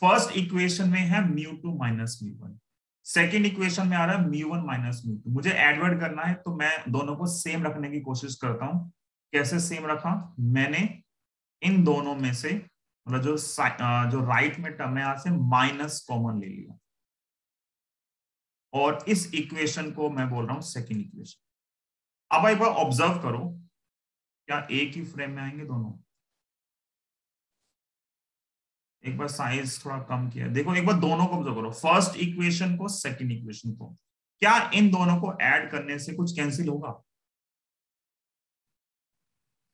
फर्स्ट इक्वेशन में है μ2 माइनस μ1, सेकेंड इक्वेशन में आ रहा है μ1 माइनस μ2। मुझे एडवर्ड करना है तो मैं दोनों को सेम रखने की कोशिश करता हूं। कैसे सेम रखा, मैंने इन दोनों में से मतलब जो राइट में टर्म है यहां से माइनस कॉमन ले लिया, और इस इक्वेशन को मैं बोल रहा हूं सेकेंड इक्वेशन। अब एक बार ऑब्जर्व करो, क्या एक ही फ्रेम में आएंगे दोनों, एक बार साइज थोड़ा कम किया, देखो एक बार दोनों को ऑब्जर्व करो, फर्स्ट इक्वेशन को सेकेंड इक्वेशन को, क्या इन दोनों को ऐड करने से कुछ कैंसिल होगा,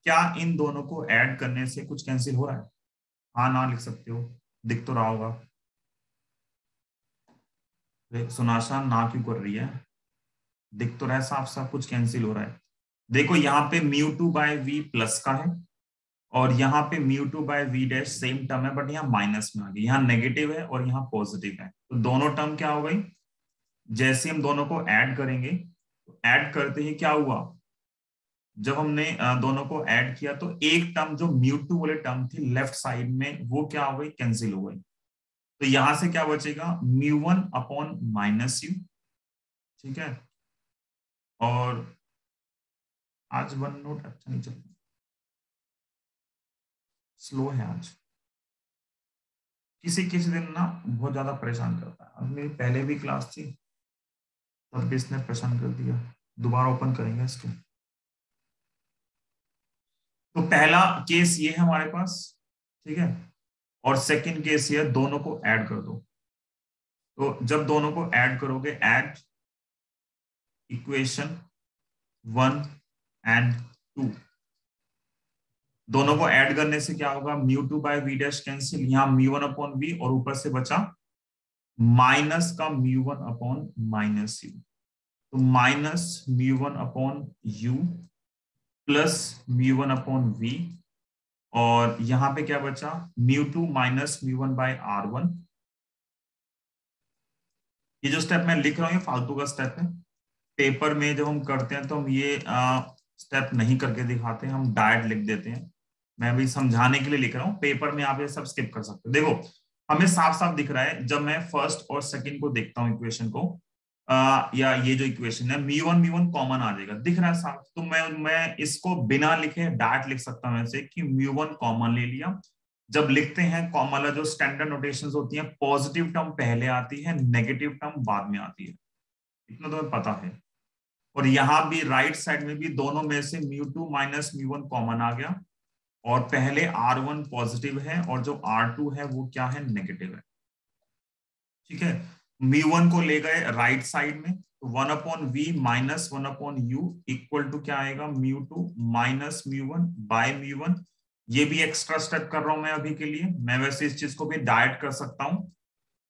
क्या इन दोनों को ऐड करने से कुछ कैंसिल हो रहा है, हाँ ना लिख सकते हो, दिख तो रहा होगा। सुनाशा ना क्यों कर रही है, दिख तो रहा है साफ साफ कुछ कैंसिल हो रहा है। देखो यहाँ पे μ2 बाय v प्लस का है, और यहाँ पे μ2 by v dash same term है, बट यहाँ माइनस में आ गई, यहाँ नेगेटिव है और यहाँ पॉजिटिव है, तो दोनों टर्म क्या हो गई, जैसे हम दोनों को ऐड करेंगे, ऐड करते ही क्या हुआ, जब हमने दोनों को ऐड किया तो एक टर्म जो म्यू2 वाले टर्म थी लेफ्ट साइड में, वो क्या हो गई, कैंसिल हो गई। तो यहां से क्या बचेगा, μ1/-u। ठीक है, और आज वन नोट अच्छा नहीं चल, स्लो है आज, किसी किसी दिन ना बहुत ज्यादा परेशान करता है। अब मेरी पहले भी क्लास थी, तब भी इसने परेशान कर दिया। दोबारा ओपन करेंगे इसको। तो पहला केस ये है हमारे पास, ठीक है, और सेकंड केस ये है, दोनों को ऐड कर दो। तो जब दोनों को ऐड करोगे, ऐड इक्वेशन 1 और 2, दोनों को ऐड करने से क्या होगा, μ2/v डैश कैंसिल, यहाँ μ1/v और ऊपर से बचा माइनस का μ1/-u। तो माइनस μ1/u प्लस μ1/v, और यहां पे क्या बचा, μ2 माइनस μ1/r1। ये जो स्टेप मैं लिख रहा हूँ ये फालतू का स्टेप है। पेपर में जब हम करते हैं तो हम ये स्टेप नहीं करके दिखाते हैं, हम डायरेक्ट लिख देते हैं। मैं अभी समझाने के लिए लिख रहा हूँ, पेपर में आप ये सब स्किप कर सकते हो। देखो हमें साफ साफ दिख रहा है, जब मैं फर्स्ट और सेकंड को देखता हूँ इक्वेशन को, या ये जो इक्वेशन है μ1 कॉमन आ जाएगा, दिख रहा है साफ। तो मैं इसको बिना लिखे डायरेक्ट लिख सकता हूँ ऐसे कि μ1 कॉमन ले लिया। जब लिखते हैं कॉमन, जो स्टैंडर्ड नोटेशंस होती हैं, पॉजिटिव टर्म पहले आती है, नेगेटिव टर्म बाद में आती है, इतना तो पता है। और यहां भी राइट साइड में भी दोनों में से μ2 माइनस μ1 कॉमन आ गया, और पहले r1 पॉजिटिव है और जो r2 है वो क्या है, नेगेटिव है। ठीक है, μ1 को ले गए राइट साइड में, तो 1/v minus 1/u equal to क्या आएगा, μ2 माइनस μ1/μ1। ये भी एक्स्ट्रा स्टेप कर रहा हूं मैं अभी के लिए, मैं वैसे इस चीज को भी डायरेक्ट कर सकता हूं।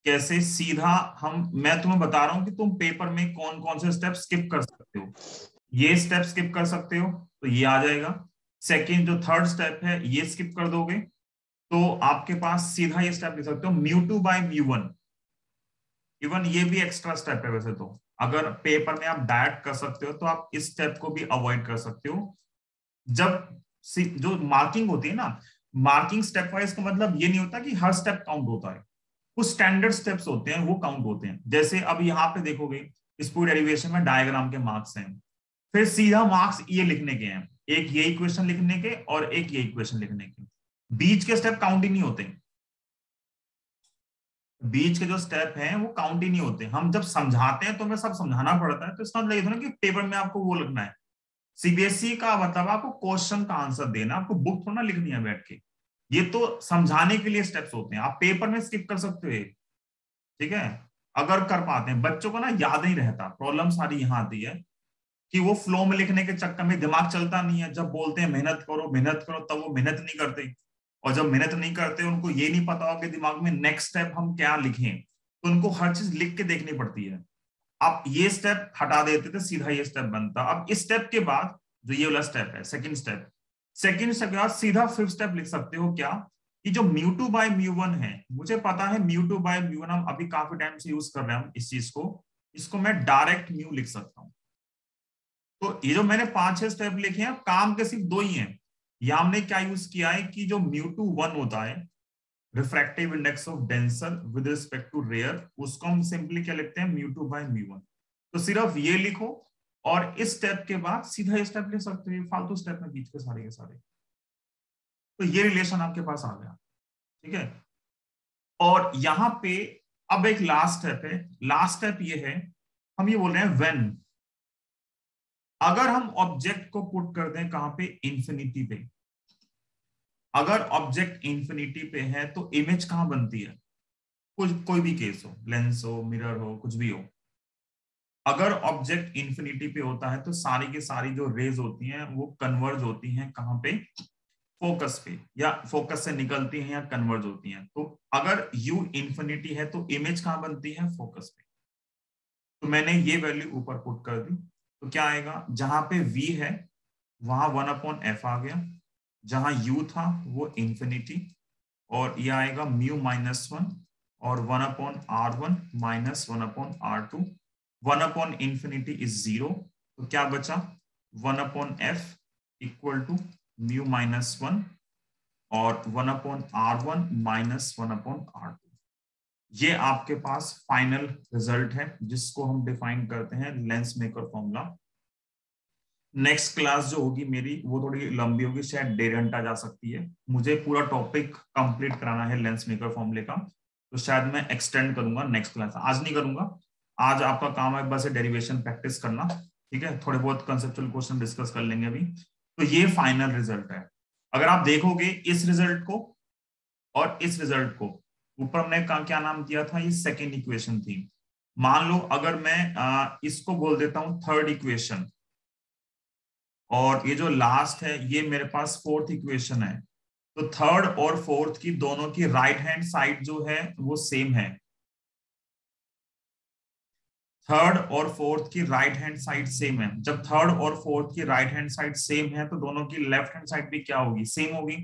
कैसे, सीधा मैं तुम्हें बता रहा हूं कि तुम पेपर में कौन कौन से स्टेप स्किप कर सकते हो। ये स्टेप स्किप कर सकते हो तो ये आ जाएगा। सेकंड जो थर्ड स्टेप है ये स्किप कर दोगे तो आपके पास सीधा ये स्टेप लिख सकते हो, μ2/μ1। इवन ये भी एक्स्ट्रा स्टेप है वैसे तो, अगर पेपर में आप डायरेक्ट कर सकते हो तो आप इस स्टेप को भी अवॉइड कर सकते हो। जब जो मार्किंग होती है ना, मार्किंग स्टेप वाइज का मतलब ये नहीं होता कि हर स्टेप काउंट होता है, कुछ स्टैंडर्ड स्टेप्स होते हैं वो काउंट होते हैं। जैसे अब यहाँ पे देखोगे इस पूरी डेरिवेशन में डायग्राम के मार्क्स हैं, फिर सीधा मार्क्स ये लिखने के हैं, एक ये इक्वेशन लिखने के और एक ये इक्वेशन लिखने के, बीच के स्टेप काउंट ही नहीं होते। बीच के जो स्टेप हैं वो काउंट ही नहीं होते। हम जब समझाते हैं तो हमें सब समझाना पड़ता है, तो इसका मतलब ये ना कि पेपर में आपको वो लिखना है। सीबीएसई का मतलब आपको क्वेश्चन का आंसर देना, आपको बुक थोड़ा लिखनी है बैठ के। ये तो समझाने के लिए स्टेप्स होते हैं, आप पेपर में स्किप कर सकते हो। ठीक है, अगर कर पाते हैं, बच्चों को ना याद नहीं रहता, प्रॉब्लम सारी यहाँ आती है कि वो फ्लो में लिखने के चक्कर में दिमाग चलता नहीं है। जब बोलते हैं मेहनत करो तब वो मेहनत नहीं करते, और जब मेहनत नहीं करते उनको ये नहीं पता हो कि दिमाग में नेक्स्ट स्टेप हम क्या लिखें, तो उनको हर चीज लिख के देखनी पड़ती है। आप ये स्टेप हटा देते थे, सीधा ये स्टेप बनता। अब इस स्टेप के बाद जो ये वाला स्टेप है, सेकंड स्टेप के बाद सीधा फिफ्थ स्टेप लिख सकते हो क्या, कि जो μ2/μ1 है, मुझे पता है μ2/μ1 हम अभी काफी टाइम से यूज कर रहे हैं इस चीज को, इसको मैं डायरेक्ट म्यू लिख सकता हूं। तो ये जो मैंने 5-6 स्टेप लिखे हैं, काम के सिर्फ 2 ही हैं। या हमने क्या यूज किया है कि जो μ2 1 होता है, refractive index of denser with respect to rare, उसको हम सिंपली क्या लिखते हैं, μ2/μ1। तो सिर्फ ये लिखो, और इस स्टेप के बाद सीधा ये स्टेप लिख सकते हो, फालतू स्टेप में बीच के सारे। तो ये रिलेशन आपके पास आ गया। ठीक है, और यहां पे अब एक लास्ट स्टेप है। लास्ट स्टेप ये है, हम ये बोल रहे हैं व्हेन, अगर हम ऑब्जेक्ट को पुट कर दें कहां पे, इंफिनिटी पे। अगर ऑब्जेक्ट इंफिनिटी पे है तो इमेज कहां बनती है, कुछ कोई भी केस हो, लेंस हो, मिरर हो, कुछ भी हो। अगर ऑब्जेक्ट इंफिनिटी पे होता है तो सारी की सारी जो रेज होती हैं वो कन्वर्ज होती हैं कहां पे, फोकस पे, या फोकस से निकलती हैं या कन्वर्ज होती हैं। तो अगर u इंफिनिटी है तो इमेज कहां बनती है, फोकस पे। तो मैंने ये वैल्यू ऊपर पुट कर दी, तो क्या आएगा, जहां पे v है वहां 1/f आ गया, जहां u था वो इंफिनिटी, और ये आएगा μ-1 और 1/r1 माइनस 1/r2। 1/∞ इज 0, तो क्या बचा 1/f इक्वल टू μ-1 और 1/r1 माइनस 1/r2। ये आपके पास फाइनल रिजल्ट है जिसको हम डिफाइन करते हैं lens maker formula. Next class जो होगी मेरी वो थोड़ी लंबी होगी, शायद 1.5 घंटा जा सकती है। मुझे पूरा टॉपिक कंप्लीट कराना है लेंस मेकर फॉर्मूले का, तो शायद मैं एक्सटेंड करूंगा नेक्स्ट क्लास। आज नहीं करूंगा, आज आपका काम है बस डेरिवेशन प्रैक्टिस करना, ठीक है। थोड़े बहुत कंसेप्चुअल क्वेश्चन डिस्कस कर लेंगे अभी। तो ये फाइनल रिजल्ट है। अगर आप देखोगे इस रिजल्ट को और इस रिजल्ट को, ऊपर हमने क्या नाम दिया था, ये सेकेंड इक्वेशन थी। मान लो अगर मैं इसको बोल देता हूं थर्ड इक्वेशन, और ये जो लास्ट है ये मेरे पास फोर्थ इक्वेशन है, तो थर्ड और फोर्थ की दोनों की राइट हैंड साइड जो है वो सेम है। थर्ड और फोर्थ की राइट हैंड साइड सेम है। जब थर्ड और फोर्थ की राइट हैंड साइड सेम है तो दोनों की लेफ्ट हैंड साइड भी क्या होगी, सेम होगी।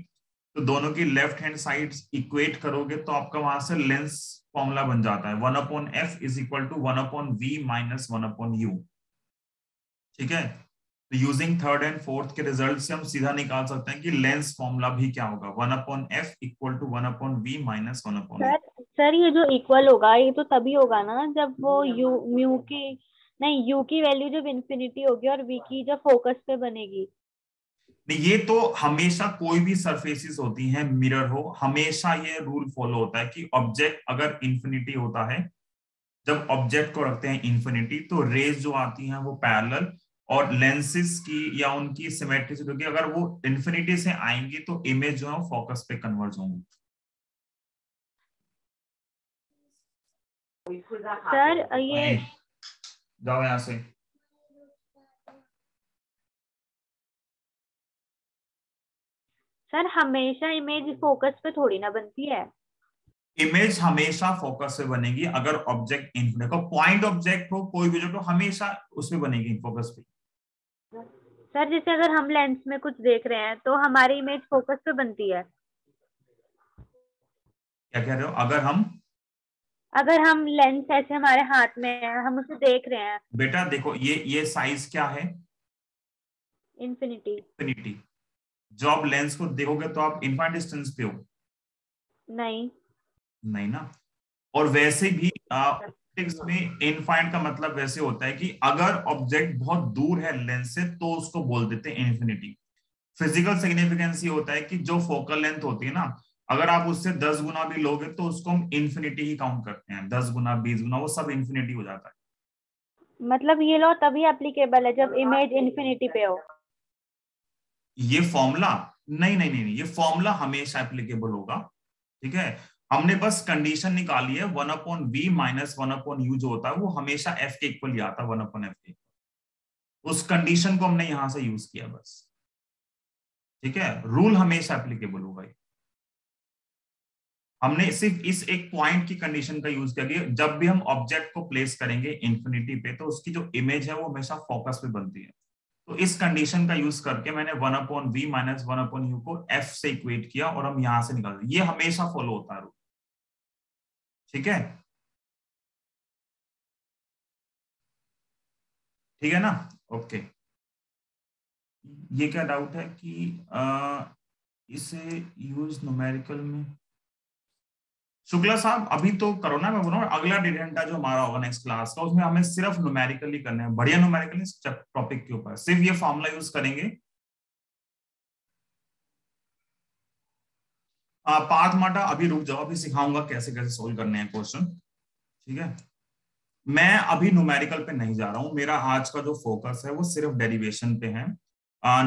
तो दोनों की लेफ्ट हैंड साइड इक्वेट करोगे तो आपका वहां से लेंस फॉर्मूला बन जाता है 1/f is equal to 1/v minus 1/u, ठीक है। तो यूजिंग थर्ड एंड फोर्थ के रिजल्ट से हम सीधा निकाल सकते हैं कि लेंस फॉर्मूला भी क्या होगा 1/f equal to 1/v minus 1/u। Sir ये जो इक्वल होगा ये तो तभी होगा ना जब वो म्यू की नहीं यू की वैल्यू जब इन्फिनिटी होगी और वी की जब फोकस पे बनेगी। नहीं, ये तो हमेशा कोई भी सरफेसेस होती हैं, मिरर हो, हमेशा ये रूल फॉलो होता है कि ऑब्जेक्ट अगर इन्फिनिटी होता है, जब ऑब्जेक्ट को रखते हैं इन्फिनिटी तो रेज जो आती हैं वो पैरेलल, और लेंसेज की या उनकी सिमेट्रिसिटी होगी, अगर वो इन्फिनिटी से आएंगी तो इमेज जो है वो फोकस पे कन्वर्ज होंगी। सर ये जाओ यहां से। सर हमेशा इमेज फोकस पे थोड़ी ना बनती है। इमेज हमेशा फोकस पे बनेगी अगर ऑब्जेक्ट इन्फिनिटी को, पॉइंट ऑब्जेक्ट हो कोई भी जो, तो हमेशा उसमें बनेगी फोकस पे। सर जैसे अगर हम लेंस में कुछ देख रहे हैं तो हमारी इमेज फोकस पे बनती है। क्या कह रहे हो, अगर हम लेंस ऐसे हमारे हाथ में है हम उसे देख रहे हैं। बेटा देखो ये साइज क्या है, इन्फिनिटी। इन्फिनिटी। जो आप लेंस को देखोगे तो आप इनफाइनाइट डिस्टेंस पे हो, नहीं नहीं ना। और वैसे भी ऑप्टिक्स में इनफाइनाइट का मतलब वैसे होता है कि अगर ऑब्जेक्ट बहुत दूर है लेंस से तो उसको बोल देते हैं इन्फिनिटी। फिजिकल सिग्निफिकेंस ये होता है कि जो फोकल लेंथ होती है ना, अगर आप उससे 10 गुना भी लोगे तो उसको हम इन्फिनिटी ही काउंट करते हैं, 10 गुना 20 गुना वो सब इन्फिनिटी हो जाता है। मतलब ये लॉ तभी एप्लीकेबल है जब इमेज इन्फिनिटी पे हो। ये फॉर्मूला नहीं नहीं नहीं नहीं, ये फॉर्मूला हमेशा एप्लीकेबल होगा, ठीक है। हमने बस कंडीशन निकाली है 1/v माइनस 1/u जो होता है वो हमेशा f के इक्वल ही आता है 1/f के। उस कंडीशन को हमने यहां से यूज किया बस, ठीक है। रूल हमेशा एप्लीकेबल होगा। हमने सिर्फ इस एक पॉइंट की कंडीशन का यूज किया कि जब भी हम ऑब्जेक्ट को प्लेस करेंगे इन्फिनिटी पे तो उसकी जो इमेज है वो हमेशा फोकस पे बनती है। तो इस कंडीशन का यूज करके मैंने 1/v माइनस 1/u को f से इक्वेट किया और हम यहां से निकाल, ये हमेशा फॉलो होता है रूल, ठीक है। ठीक है ना, ओके। ये क्या डाउट है कि इसे यूज न्यूमेरिकल में, शुक्ला साहब अभी तो करो ना, मैं बोल रहा हूँ अगला 1.5 घंटा जो हमारा होगा नेक्स्ट क्लास का उसमें हमें सिर्फ न्यूमेरिकल ही करना है, बढ़िया न्यूमेरिकल इस टॉपिक के ऊपर सिर्फ ये फॉर्मूला यूज करेंगे। पार्थ माटा अभी रुक जाओ, अभी सिखाऊंगा कैसे कैसे सोल्व करने हैं क्वेश्चन, ठीक है। मैं अभी न्यूमेरिकल पे नहीं जा रहा हूं, मेरा आज का जो फोकस है वो सिर्फ डेरिवेशन पे है।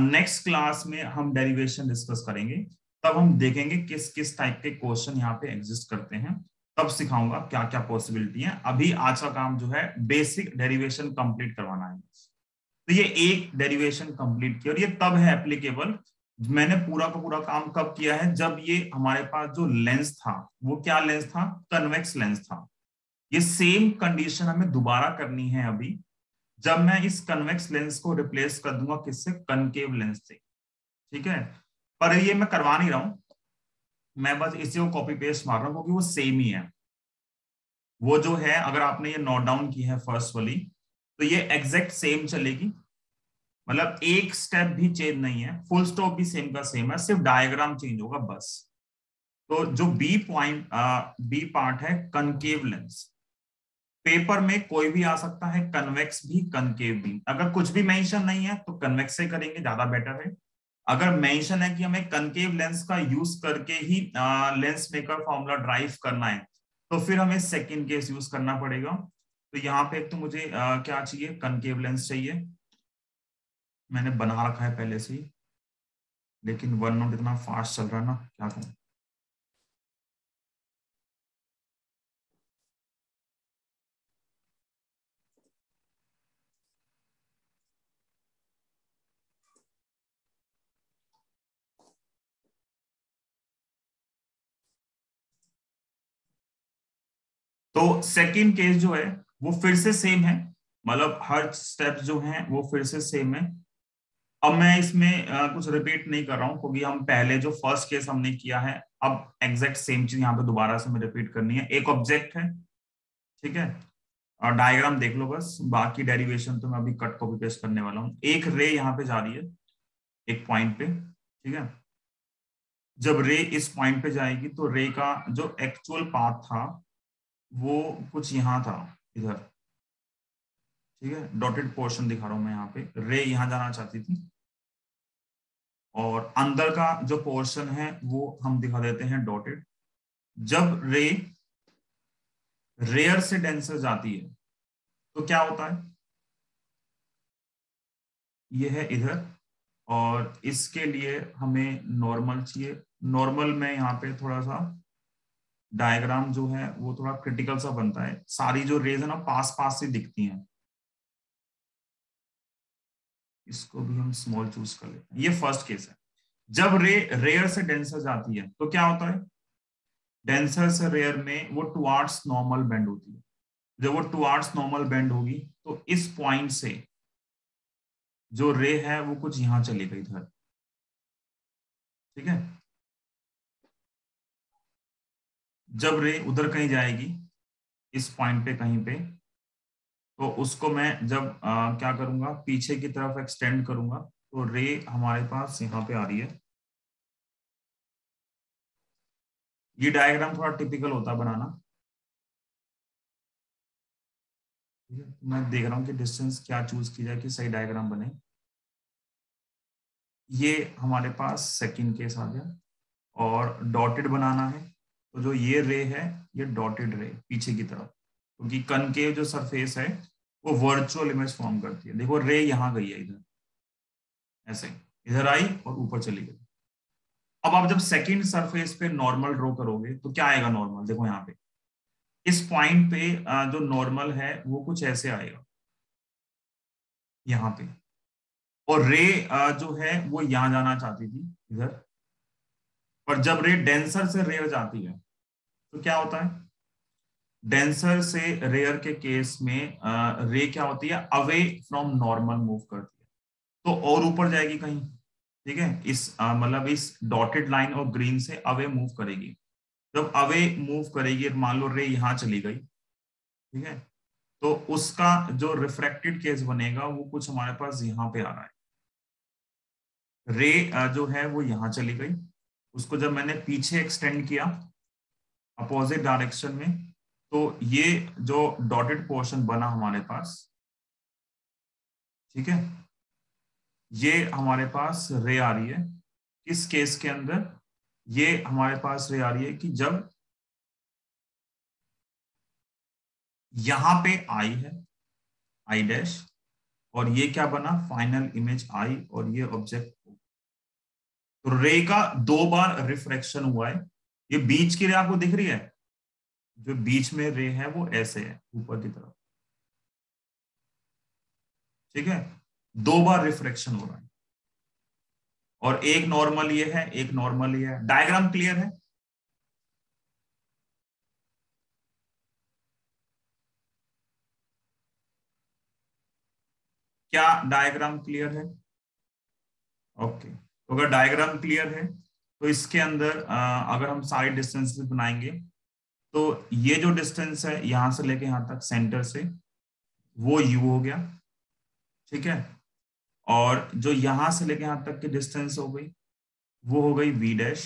नेक्स्ट क्लास में हम डेरिवेशन डिस्कस करेंगे, तब हम देखेंगे किस किस टाइप के क्वेश्चन यहाँ पे एग्जिस्ट करते हैं, तब सिखाऊंगा क्या क्या पॉसिबिलिटी है। अभी आज का काम जो है बेसिक डेरिवेशन कंप्लीट करवाना है। तो ये एक डेरिवेशन कंप्लीट किया और ये तब है एप्लीकेबल, मैंने पूरा का पूरा काम कब किया है, जब ये हमारे पास जो लेंस था वो क्या लेंस था, कन्वेक्स लेंस था। ये सेम कंडीशन हमें दोबारा करनी है अभी, जब मैं इस कन्वेक्स लेंस को रिप्लेस कर दूंगा किससे, कनकेव लेंस से, ठीक है। पर ये मैं करवा नहीं रहा हूं, मैं बस इसी को कॉपी पेस्ट मार रहा हूं क्योंकि वो सेम ही है। वो जो है अगर आपने ये नोट डाउन की है फर्स्ट वाली, तो ये एग्जैक्ट सेम चलेगी, मतलब एक स्टेप भी चेंज नहीं है, फुल स्टॉप भी सेम का सेम है, सिर्फ डायग्राम चेंज होगा बस। तो जो बी पॉइंट बी पार्ट है कनकेव लेंस, पेपर में कोई भी आ सकता है, कन्वेक्स भी कनकेव भी। अगर कुछ भी मेंशन नहीं है तो कन्वेक्स से करेंगे, ज्यादा बेटर है। अगर मेंशन है कि हमें कनकेव लेंस का यूज करके ही लेंस मेकर फॉर्मूला ड्राइव करना है, तो फिर हमें सेकंड केस यूज करना पड़ेगा। तो यहाँ पे एक तो मुझे क्या चाहिए, कनकेव लेंस चाहिए, मैंने बना रखा है पहले से ही, लेकिन वन नोट इतना फास्ट चल रहा है ना, क्या करूं। तो सेकंड केस जो है वो फिर से सेम है, मतलब हर स्टेप जो है वो फिर से सेम है। अब मैं इसमें कुछ रिपीट नहीं कर रहा हूँ, क्योंकि हम पहले जो फर्स्ट केस हमने किया है, अब एग्जैक्ट सेम चीज यहाँ पे दोबारा से हमें रिपीट करनी है। एक ऑब्जेक्ट है, ठीक है, और डायग्राम देख लो बस, बाकी डेरिवेशन तो मैं अभी कट कॉपी पेस्ट करने वाला हूँ। एक रे यहाँ पे जा रही है एक पॉइंट पे, ठीक है। जब रे इस पॉइंट पे जाएगी तो रे का जो एक्चुअल पाथ था वो कुछ यहाँ था, इधर, ठीक है। डॉटेड पोर्शन दिखा रहा हूं मैं यहाँ पे, रे यहाँ जाना चाहती थी, और अंदर का जो पोर्शन है वो हम दिखा देते हैं डॉटेड। जब रे रेयर से डेंसर जाती है तो क्या होता है, ये है इधर, और इसके लिए हमें नॉर्मल चाहिए। नॉर्मल में यहाँ पे थोड़ा सा डायग्राम जो है वो थोड़ा क्रिटिकल सा बनता है, सारी जो रेज है ना पास पास से दिखती हैं। इसको भी हम स्मॉल चूज कर लेते हैं। ये फर्स्ट केस है, जब रे रेयर से डेंसर जाती है तो क्या होता है, डेंसर से रेयर में वो टुवार्ड्स नॉर्मल बेंड होती है। जब वो टुवार्ड्स नॉर्मल बेंड होगी तो इस पॉइंट से जो रे है वो कुछ यहां चलेगा इधर, ठीक है। जब रे उधर कहीं जाएगी इस पॉइंट पे कहीं पे, तो उसको मैं जब क्या करूंगा, पीछे की तरफ एक्सटेंड करूंगा, तो रे हमारे पास यहाँ पे आ रही है। ये डायग्राम थोड़ा टिपिकल होता है बनाना, ठीक है। मैं देख रहा हूँ कि डिस्टेंस क्या चूज की जाए कि सही डायग्राम बने। ये हमारे पास सेकंड केस आ गया, और डॉटेड बनाना है, तो जो ये रे है ये डॉटेड रे पीछे की तरफ, क्योंकि कनकेव जो सरफेस है वो वर्चुअल इमेज फॉर्म करती है। देखो रे यहाँ गई है इधर, ऐसे इधर आई और ऊपर चली गई। अब आप जब सेकंड सरफेस पे नॉर्मल ड्रॉ करोगे तो क्या आएगा नॉर्मल, देखो यहाँ पे इस पॉइंट पे जो नॉर्मल है वो कुछ ऐसे आएगा यहाँ पे, और रे जो है वो यहाँ जाना चाहती थी इधर, पर जब रे डेंसर से रेयर जाती है तो क्या होता है, डेंसर से रेयर के केस में रे क्या होती है, अवे फ्रॉम नॉर्मल मूव करती है, तो और ऊपर जाएगी कहीं, ठीक है। इस मतलब इस डॉटेड लाइन और ग्रीन से अवे मूव करेगी। जब अवे मूव करेगी, मान लो रे यहाँ चली गई, ठीक है, तो उसका जो रिफ्रैक्टेड केस बनेगा वो कुछ हमारे पास यहाँ पे आ रहा है। रे जो है वो यहाँ चली गई, उसको जब मैंने पीछे एक्सटेंड किया अपोजिट डायरेक्शन में, तो ये जो डॉटेड पोर्शन बना हमारे पास, ठीक है, ये हमारे पास रे आ रही है। किस केस के अंदर, ये हमारे पास रे आ रही है कि जब यहां पे आई है, आई डैश, और ये क्या बना, फाइनल इमेज आई, और ये ऑब्जेक्ट। तो रे का दो बार रिफ्रैक्शन हुआ है। ये बीच की रे आपको दिख रही है, जो बीच में रे है वो ऐसे है ऊपर की तरफ, ठीक है। दो बार रिफ्रैक्शन हो रहा है, और एक नॉर्मल ये है, एक नॉर्मल ये है। डायग्राम क्लियर है, क्या डायग्राम क्लियर है? ओके, तो अगर डायग्राम क्लियर है तो इसके अंदर अगर हम सारी डिस्टेंसेस बनाएंगे, तो ये जो डिस्टेंस है यहां से लेके यहां तक सेंटर से, वो u हो गया, ठीक है। और जो यहां से लेके यहां तक की डिस्टेंस हो गई वो हो गई v डैश,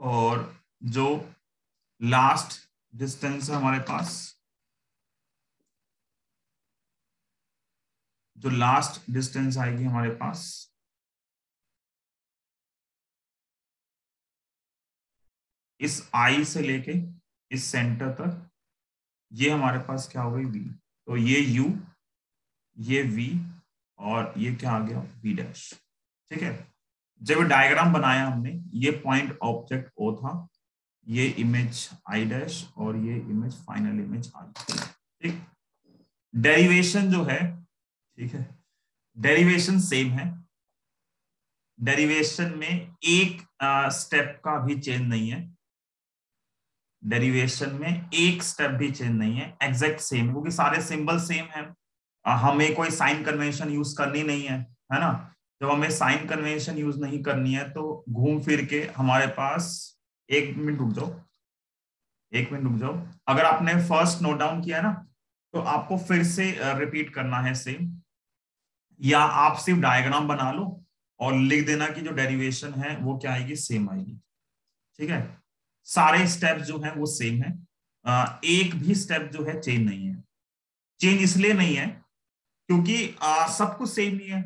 और जो लास्ट डिस्टेंस है हमारे पास, जो लास्ट डिस्टेंस आएगी हमारे पास, इस I से लेके इस सेंटर तक, ये हमारे पास क्या हो गई v। तो ये u, ये v, और ये क्या आ गया v डैश, ठीक है। जब डायग्राम बनाया हमने, ये पॉइंट ऑब्जेक्ट o था, ये इमेज i डैश, और ये इमेज फाइनल इमेज i, ठीक। डेरिवेशन जो है, ठीक है, डेरिवेशन सेम है। डेरिवेशन में एक स्टेप का भी चेंज नहीं है, डेरिवेशन में एक स्टेप भी चेंज नहीं है, एग्जैक्ट सेम, क्योंकि सारे सिंबल सेम है। हमें कोई साइन कन्वेंशन यूज करनी नहीं है ना। जब हमें साइन कन्वेंशन यूज नहीं करनी है तो घूम फिर के हमारे पास, एक मिनट रुक जाओ, एक मिनट रुक जाओ। अगर आपने फर्स्ट नोट डाउन किया ना, तो आपको फिर से रिपीट करना है सेम, या आप सिर्फ डायग्राम बना लो और लिख देना कि जो डेरिवेशन है वो क्या आएगी, सेम आएगी, ठीक है। सारे स्टेप जो हैं वो सेम है, एक भी स्टेप जो है चेंज नहीं है। चेंज इसलिए नहीं है क्योंकि सब कुछ सेम नहीं है।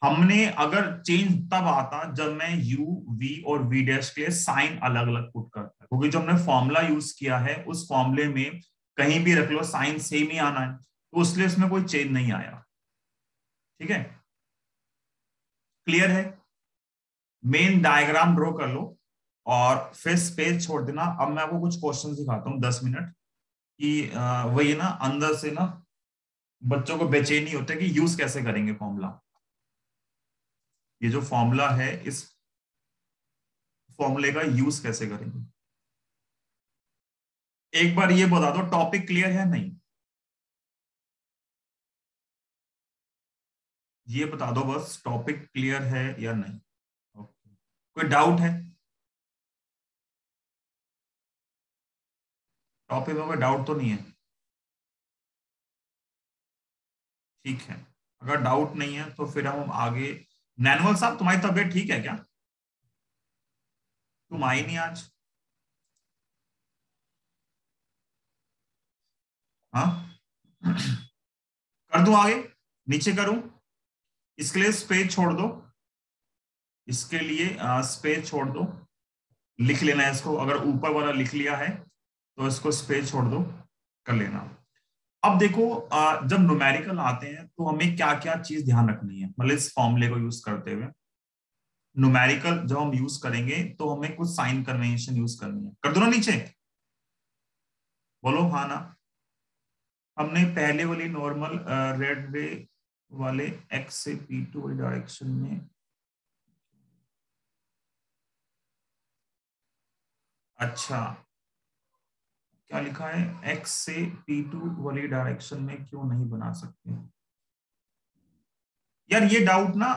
हमने अगर चेंज तब आता जब मैं u, v और v डैश के साइन अलग अलग पुट करता, क्योंकि जो हमने फॉर्मूला यूज किया है उस फॉर्मूले में कहीं भी रख लो साइन सेम ही आना है, तो इसलिए इसमें कोई चेंज नहीं आया, ठीक है। क्लियर है। मेन डायग्राम ड्रॉ कर लो और फिर स्पेस छोड़ देना। अब मैं आपको कुछ क्वेश्चन दिखाता हूँ 10 मिनट कि वही ना, अंदर से ना बच्चों को बेचैनी होता है कि यूज कैसे करेंगे फॉर्मूला। ये जो फॉर्मूला है, इस फॉर्मूले का यूज कैसे करेंगे। एक बार ये बता दो, टॉपिक क्लियर है नहीं, ये बता दो बस, टॉपिक क्लियर है या नहीं। ओके, कोई डाउट है टॉपिक में? कोई डाउट तो नहीं है? ठीक है, अगर डाउट नहीं है तो फिर हम आगे। नैनवल साहब, तुम्हारी तबीयत ठीक है क्या? तुम आई नहीं आज? हाँ कर दूं आगे, नीचे करूं? इसके लिए स्पेस छोड़ दो, इसके लिए स्पेस छोड़ दो, लिख लेना है इसको। अगर ऊपर वाला लिख लिया है तो इसको स्पेस छोड़ दो, कर लेना। अब देखो, जब न्यूमेरिकल आते हैं तो हमें क्या क्या चीज ध्यान रखनी है, मतलब इस फॉर्मूले को यूज करते हुए। न्यूमेरिकल जब हम यूज करेंगे तो हमें कुछ साइन कन्वेंशन यूज करनी है। कर दो ना नीचे, बोलो हाँ ना। हमने पहले वाली नॉर्मल रेड रे वाले x से p2 वाली डायरेक्शन में, अच्छा क्या लिखा है, x से p2 वाली डायरेक्शन में क्यों नहीं बना सकते यार? ये डाउट ना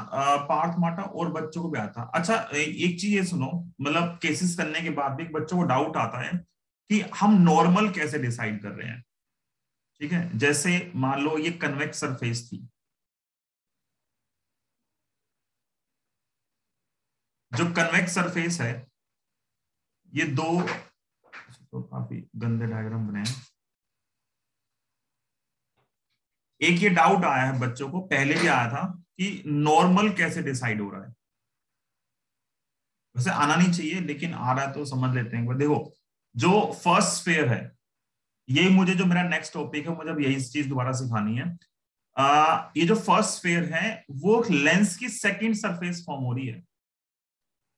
पार्थ माटा और बच्चों को भी आता। अच्छा एक चीज ये सुनो, मतलब केसेस करने के बाद भी एक बच्चों को डाउट आता है कि हम नॉर्मल कैसे डिसाइड कर रहे हैं। ठीक है, जैसे मान लो ये कन्वेक्स सरफेस थी, जो कन्वेक्स सरफेस है, ये दो, तो काफी गंदे डायग्राम बनाए। एक ये डाउट आया है बच्चों को, पहले भी आया था कि नॉर्मल कैसे डिसाइड हो रहा है। वैसे आना नहीं चाहिए लेकिन आ रहा है तो समझ लेते हैं। देखो, जो फर्स्ट स्फीयर है, ये मुझे, जो मेरा नेक्स्ट टॉपिक है, मुझे अब यही चीज दोबारा सिखानी है। ये जो फर्स्ट स्फीयर है वो लेंस की सेकंड सरफेस फॉर्म हो रही है।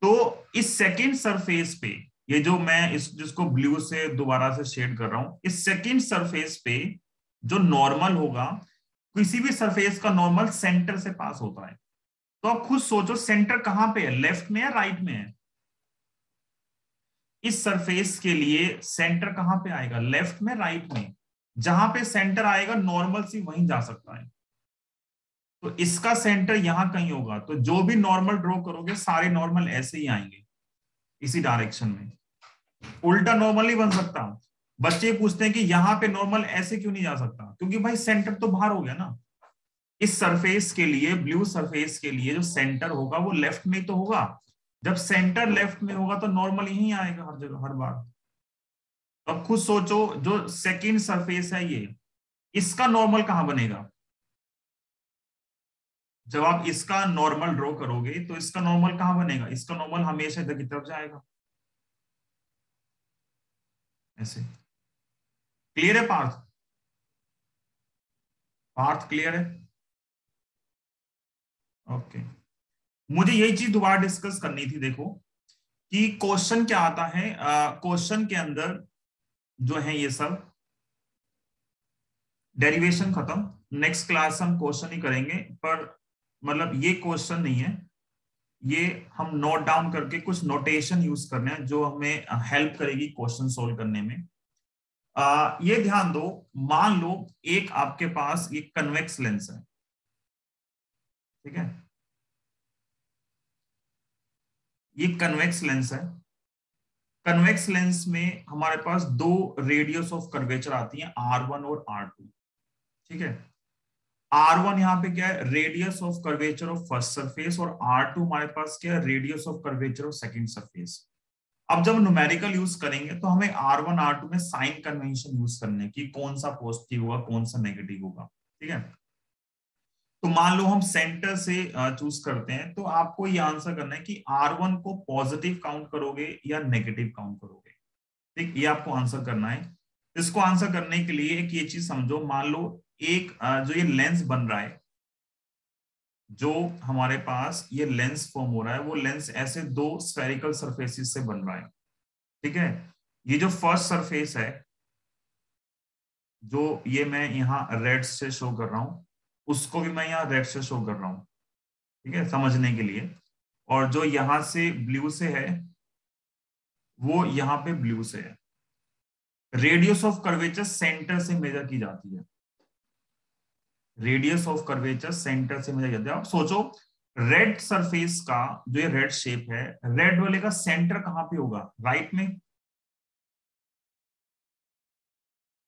तो इस सेकंड सरफेस पे, ये जो मैं इस जिसको ब्लू से दोबारा से शेड कर रहा हूं, इस सेकंड सरफेस पे जो नॉर्मल होगा, किसी भी सरफेस का नॉर्मल सेंटर से पास होता है। तो आप खुद सोचो सेंटर कहां पे है, लेफ्ट में या राइट में है? इस सरफेस के लिए सेंटर कहां पे आएगा, लेफ्ट में राइट में? जहां पे सेंटर आएगा नॉर्मल सी वहीं जा सकता है। तो इसका सेंटर यहां कहीं होगा, तो जो भी नॉर्मल ड्रॉ करोगे सारे नॉर्मल ऐसे ही आएंगे, इसी डायरेक्शन में। उल्टा नॉर्मल नहीं बन सकता। बच्चे पूछते हैं कि यहाँ पे नॉर्मल ऐसे क्यों नहीं जा सकता, क्योंकि भाई सेंटर तो बाहर हो गया ना। इस सरफेस के लिए, ब्लू सरफेस के लिए जो सेंटर होगा वो लेफ्ट में तो होगा। जब सेंटर लेफ्ट में होगा तो नॉर्मल यही आएगा हर जगह हर बार। तो अब खुद सोचो, जो सेकंड सरफेस है ये, इसका नॉर्मल कहां बनेगा? जब आप इसका नॉर्मल ड्रॉ करोगे तो इसका नॉर्मल कहां बनेगा? इसका नॉर्मल हमेशा इधर की तरफ जाएगा, ऐसे। क्लियर है पार्थ? पार्थ क्लियर है? ओके। मुझे यही चीज दोबारा डिस्कस करनी थी। देखो कि क्वेश्चन क्या आता है, क्वेश्चन के अंदर जो है ये सब डेरिवेशन खत्म, नेक्स्ट क्लास हम क्वेश्चन ही करेंगे। पर मतलब ये क्वेश्चन नहीं है, ये हम नोट डाउन करके कुछ नोटेशन यूज करने हैं जो हमें हेल्प करेगी क्वेश्चन सोल्व करने में। ये ध्यान दो, मान लो एक आपके पास ये कन्वेक्स लेंस है, ठीक है, ये कन्वेक्स लेंस है। कन्वेक्स लेंस में हमारे पास दो रेडियस ऑफ कर्वेचर आती हैं, R1 और R2, ठीक है। R1 यहाँ पे क्या है? Radius of curvature of first surface, और R2 हमारे पास क्या है? Radius of curvature of second surface. अब जब न्यूमेरिकल यूज करेंगे तो हमें R1 R2 में साइन कन्वेंशन यूज करने की, कौन सा पॉजिटिव होगा कौन सा नेगेटिव होगा, ठीक है। तो मान लो हम सेंटर से चूज करते हैं, तो आपको ये आंसर करना है कि R1 को पॉजिटिव काउंट करोगे या नेगेटिव काउंट करोगे, ठीक, ये आपको आंसर करना है। इसको आंसर करने के लिए एक ये चीज समझो, मान लो एक जो ये लेंस बन रहा है, जो हमारे पास ये लेंस फॉर्म हो रहा है, वो लेंस ऐसे दो स्फेरिकल सरफेसेस से बन रहा है, ठीक है। ये जो फर्स्ट सरफेस है, जो ये मैं यहाँ रेड से शो कर रहा हूं, उसको भी मैं यहाँ रेड से शो कर रहा हूं, ठीक है, समझने के लिए। और जो यहां से ब्लू से है, वो यहाँ पे ब्लू से है। रेडियस ऑफ कर्वेचर सेंटर से मेजर की जाती है, रेडियस ऑफ कर्वेचर सेंटर से मेजर जाता है। आप सोचो, रेड सरफेस का जो ये रेड शेप है, रेड वाले का सेंटर कहां पे होगा? राइट में,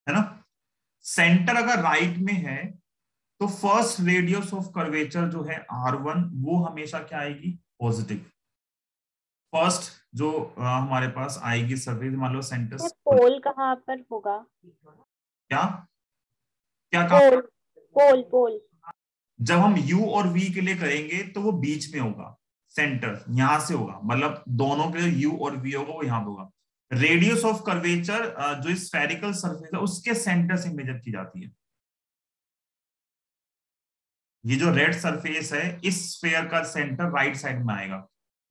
है ना। सेंटर अगर राइट में है तो फर्स्ट रेडियस ऑफ कर्वेचर जो है R1, वो हमेशा क्या आएगी? पॉजिटिव। फर्स्ट जो हमारे पास आएगी सरफेस, मान लो सेंटर। पोल कहाँ पर होगा? क्या क्या कहा? पोल, पोल, पोल। जब हम U और V के लिए करेंगे तो वो बीच में होगा, सेंटर यहां से होगा, मतलब दोनों के लिए U और V होगा, वो यहां पे होगा। रेडियस ऑफ कर्वेचर जो स्फेरिकल सरफेस है उसके सेंटर से मेजर की जाती है। ये जो रेड सरफेस है, इस स्फेयर का सेंटर राइट साइड में आएगा,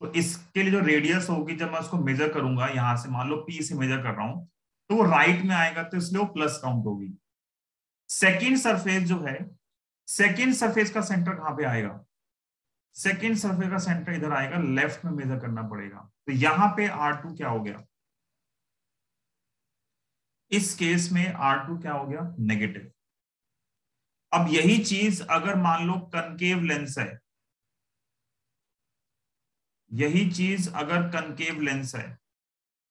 तो इसके लिए जो रेडियस होगी, जब मैं उसको मेजर करूंगा यहां से, मान लो P से मेजर कर रहा हूं, तो वो राइट में आएगा, तो इसलिए वो प्लस काउंट होगी। सेकेंड सरफेस जो है, सेकेंड सरफेस का सेंटर कहां पे आएगा? सेकेंड सरफेस का सेंटर इधर आएगा, लेफ्ट में मेजर करना पड़ेगा, तो यहां पे R2 क्या हो गया? इस केस में R2 क्या हो गया? नेगेटिव। अब यही चीज अगर मान लो कनकेव लेंस है, यही चीज अगर कनकेव लेंस है,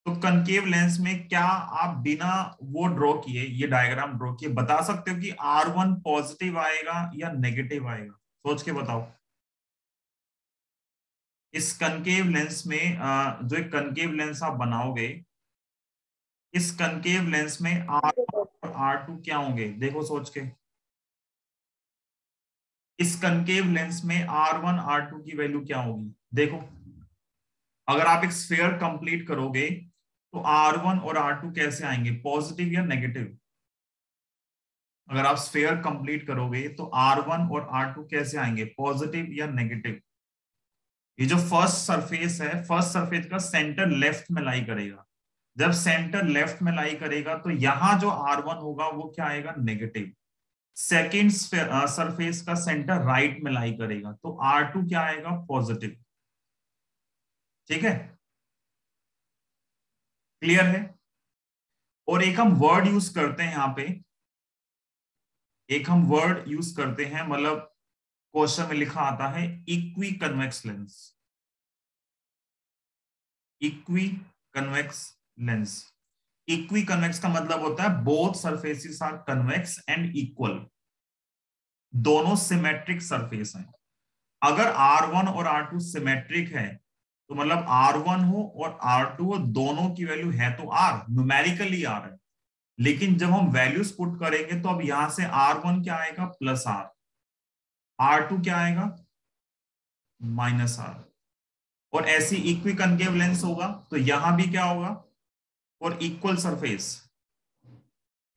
तो कनकेव लेंस में क्या आप बिना वो ड्रॉ किए, ये डायग्राम ड्रॉ किए, बता सकते हो कि R1 पॉजिटिव आएगा या नेगेटिव आएगा? सोच के बताओ। इस कनकेव लेंस में जो एक कनकेव लेंस आप बनाओगे, इस कनकेव लेंस में R1 और R2 क्या होंगे? देखो सोच के। इस कनकेव लेंस में R1 R2 की वैल्यू क्या होगी? देखो, अगर आप एक स्फीयर कंप्लीट करोगे तो R1 और R2 कैसे आएंगे? पॉजिटिव या नेगेटिव? अगर आप स्फीयर कंप्लीट करोगे तो R1 और R2 कैसे आएंगे? पॉजिटिव या नेगेटिव? ये जो फर्स्ट सरफेस है, फर्स्ट सरफेस का सेंटर लेफ्ट में लाई करेगा। जब सेंटर लेफ्ट में लाई करेगा तो यहां जो R1 होगा वो क्या आएगा? नेगेटिव। सेकेंड सरफेस का सेंटर राइट में लाई करेगा तो R2 क्या आएगा? पॉजिटिव। ठीक है, क्लियर है। और एक हम वर्ड यूज करते हैं यहाँ पे, एक हम वर्ड यूज करते हैं, मतलब क्वेश्चन में लिखा आता है equiconvex lens. Equiconvex lens, equiconvex का मतलब होता है both surfaces are convex and equal, दोनों सिमेट्रिक सरफेस हैं। अगर R1 और R2 सिमेट्रिक है तो मतलब R1 हो और R2 हो, दोनों की वैल्यू है तो R, न्यूमेरिकली R है। लेकिन जब हम वैल्यूज पुट करेंगे तो अब यहां से R1 क्या आएगा प्लस R, R2 क्या आएगा माइनस R। और ऐसी इक्वी कनकेव लेंस होगा तो यहां भी क्या होगा, और इक्वल सरफेस,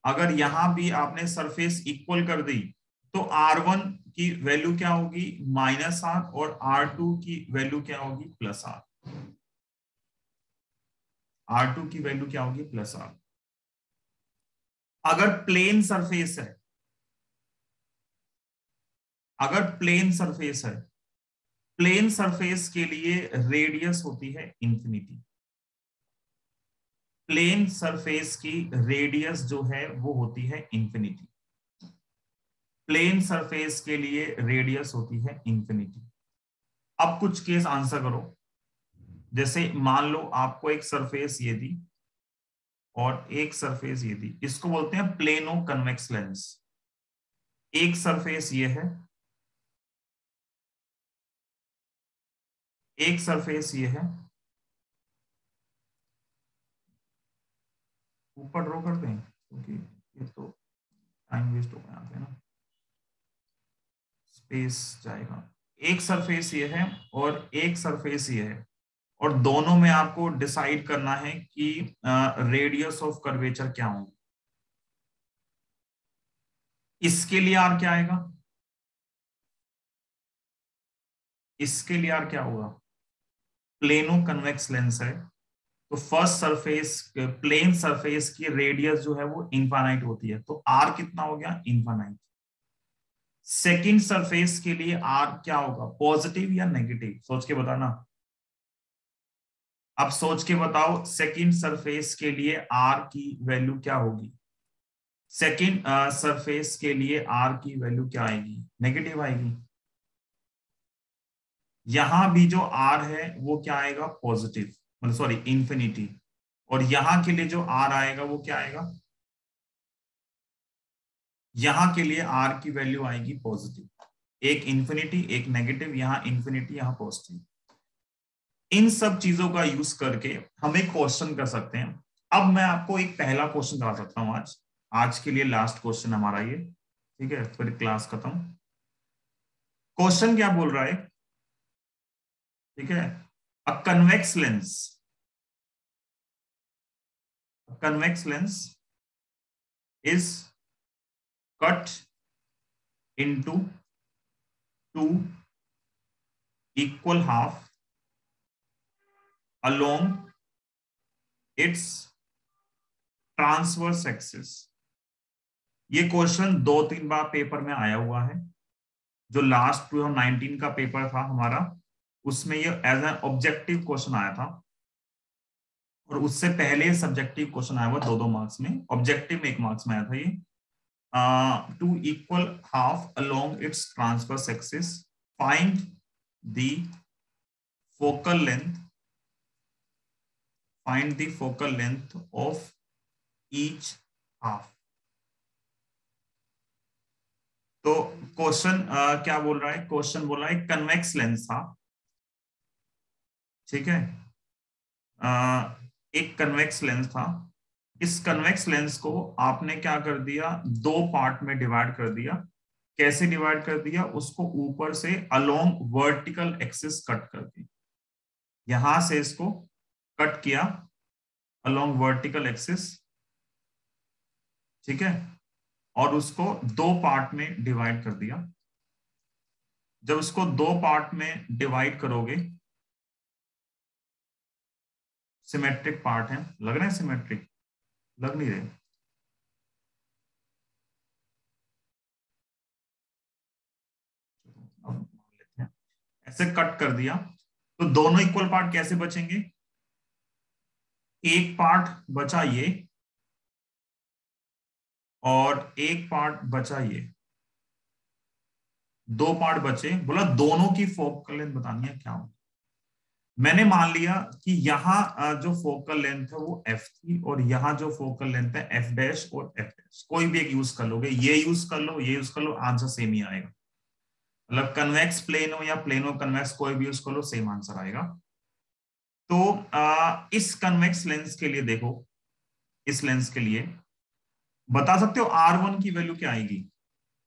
अगर यहां भी आपने सरफेस इक्वल कर दी तो R1 की वैल्यू क्या होगी माइनस R और R2 की वैल्यू क्या होगी प्लस R, R2 की वैल्यू क्या होगी प्लस R। अगर प्लेन सरफेस है, अगर प्लेन सरफेस है, प्लेन सरफेस के लिए रेडियस होती है इंफिनिटी, प्लेन सरफेस की रेडियस जो है वो होती है इंफिनिटी, प्लेन सरफेस के लिए रेडियस होती है इंफिनिटी। अब कुछ केस आंसर करो, जैसे मान लो आपको एक सरफेस ये दी और एक सरफेस ये दी, इसको बोलते हैं प्लेनो कन्वेक्स लेंस। एक सरफेस ये है, एक सरफेस ये है, ऊपर ड्रॉ कर दें क्योंकि ये तो टाइम वेस्ट होगा यहाँ पे ना, स्पेस जाएगा। एक सरफेस ये है और एक सरफेस ये है, और दोनों में आपको डिसाइड करना है कि रेडियस ऑफ कर्वेचर क्या होगी। इसके लिए आर क्या आएगा, इसके लिए आर क्या होगा, प्लेनो कन्वेक्स लेंस है तो फर्स्ट सरफेस, प्लेन सरफेस की रेडियस जो है वो इनफाइनाइट होती है, तो आर कितना हो गया इनफाइनाइट। सेकंड सरफेस के लिए आर क्या होगा, पॉजिटिव या नेगेटिव, सोच के बताना। अब सोच के बताओ सेकंड सरफेस के लिए आर की वैल्यू क्या होगी, सेकंड सरफेस के लिए आर की वैल्यू क्या आएगी, नेगेटिव आएगी। यहां भी जो आर है वो क्या आएगा पॉजिटिव, मतलब सॉरी इंफिनिटी, और यहां के लिए जो आर आएगा वो क्या आएगा, यहां के लिए आर की वैल्यू आएगी पॉजिटिव, एक इंफिनिटी एक नेगेटिव, यहां इंफिनिटी यहां पॉजिटिव। इन सब चीजों का यूज करके हम एक क्वेश्चन कर सकते हैं। अब मैं आपको एक पहला क्वेश्चन करा सकता हूं आज, आज के लिए लास्ट क्वेश्चन हमारा ये, ठीक है, फिर क्लास खत्म। क्वेश्चन क्या बोल रहा है, ठीक है, अ convex lens, convex lens is cut into two equal half along its transverse axis। ये क्वेश्चन 2-3 बार पेपर में आया हुआ है। जो लास्ट 2019 का पेपर था हमारा उसमें ये एज एन ऑब्जेक्टिव क्वेश्चन आया था, और उससे पहले सब्जेक्टिव क्वेश्चन आया हुआ 2-2 मार्क्स में, ऑब्जेक्टिव में 1 मार्क्स में आया था ये। To equal half along its transverse axis, find the focal length, find the focal length of each half. तो क्वेश्चन क्या बोल रहा है, क्वेश्चन बोल रहा है कन्वेक्स लेंस था, ठीक है, एक कन्वेक्स लेंस था। इस कन्वेक्स लेंस को आपने क्या कर दिया, 2 पार्ट में डिवाइड कर दिया। कैसे डिवाइड कर दिया, उसको ऊपर से अलोंग वर्टिकल एक्सिस कट कर दी, यहां से इसको कट किया अलोंग वर्टिकल एक्सिस, ठीक है, और उसको 2 पार्ट में डिवाइड कर दिया। जब उसको 2 पार्ट में डिवाइड करोगे, सिमेट्रिक पार्ट है, लग रहे हैं सिमेट्रिक, लग नहीं रहे, अब मान लेते हैं, ऐसे कट कर दिया तो दोनों इक्वल पार्ट कैसे बचेंगे, एक पार्ट बचा ये और एक पार्ट बचा ये, 2 पार्ट बचे, बोला दोनों की फोकल लेंथ बतानी है क्या होगी। मैंने मान लिया कि यहाँ जो फोकल लेंथ है वो एफ थी और यहाँ जो फोकल लेंथ है एफ डैश और एफ डैश, कोई भी एक यूज कर लोगे, ये यूज कर लो, ये यूज कर लो, आंसर सेम ही आएगा। मतलब कन्वेक्स प्लेन हो या प्लेनो कन्वेक्स, कोई भी यूज कर लो, सेम आंसर आएगा। तो इस कन्वेक्स लेंस के लिए देखो, इस लेंस के लिए बता सकते हो R1 की वैल्यू क्या आएगी,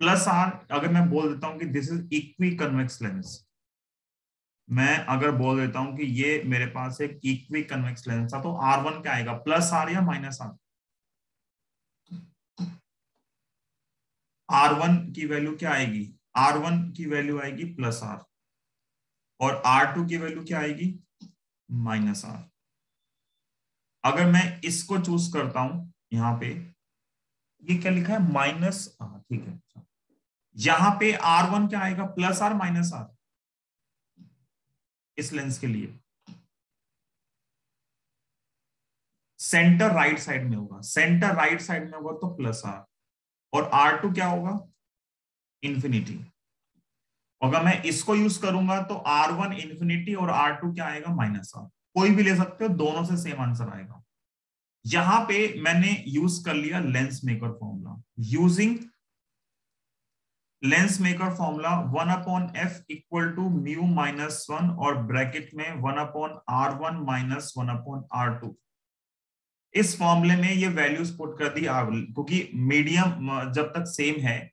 प्लस आर। अगर मैं बोल देता हूं कि this is equi convex lens, मैं अगर बोल देता हूं कि ये मेरे पास एक इक्वी कन्वेक्स लेंस था, तो R1 क्या आएगा, प्लस आर या माइनस आर? R1 की वैल्यू क्या आएगी, R1 की वैल्यू आएगी प्लस आर, और R2 की वैल्यू क्या आएगी, माइनस आर। अगर मैं इसको चूज करता हूं, यहाँ पे ये क्या लिखा है, माइनस आर, ठीक है। यहां पे R1 क्या आएगा, प्लस आर माइनस आर, इस लेंस के लिए सेंटर राइट साइड में होगा, सेंटर राइट साइड में होगा तो प्लस आर, और R2 क्या होगा, इंफिनिटी। अगर मैं इसको यूज करूंगा तो R1 इंफिनिटी और R2 क्या आएगा, माइनस आर। कोई भी ले सकते हो, दोनों से सेम आंसर आएगा। यहां पे मैंने यूज कर लिया lens maker formula. Using lens maker formula 1/f equal to mu minus 1 और ब्रैकेट में 1/R1 माइनस 1/R2। इस फॉर्मूले में ये वैल्यूज पुट कर दी, क्योंकि मीडियम जब तक सेम है,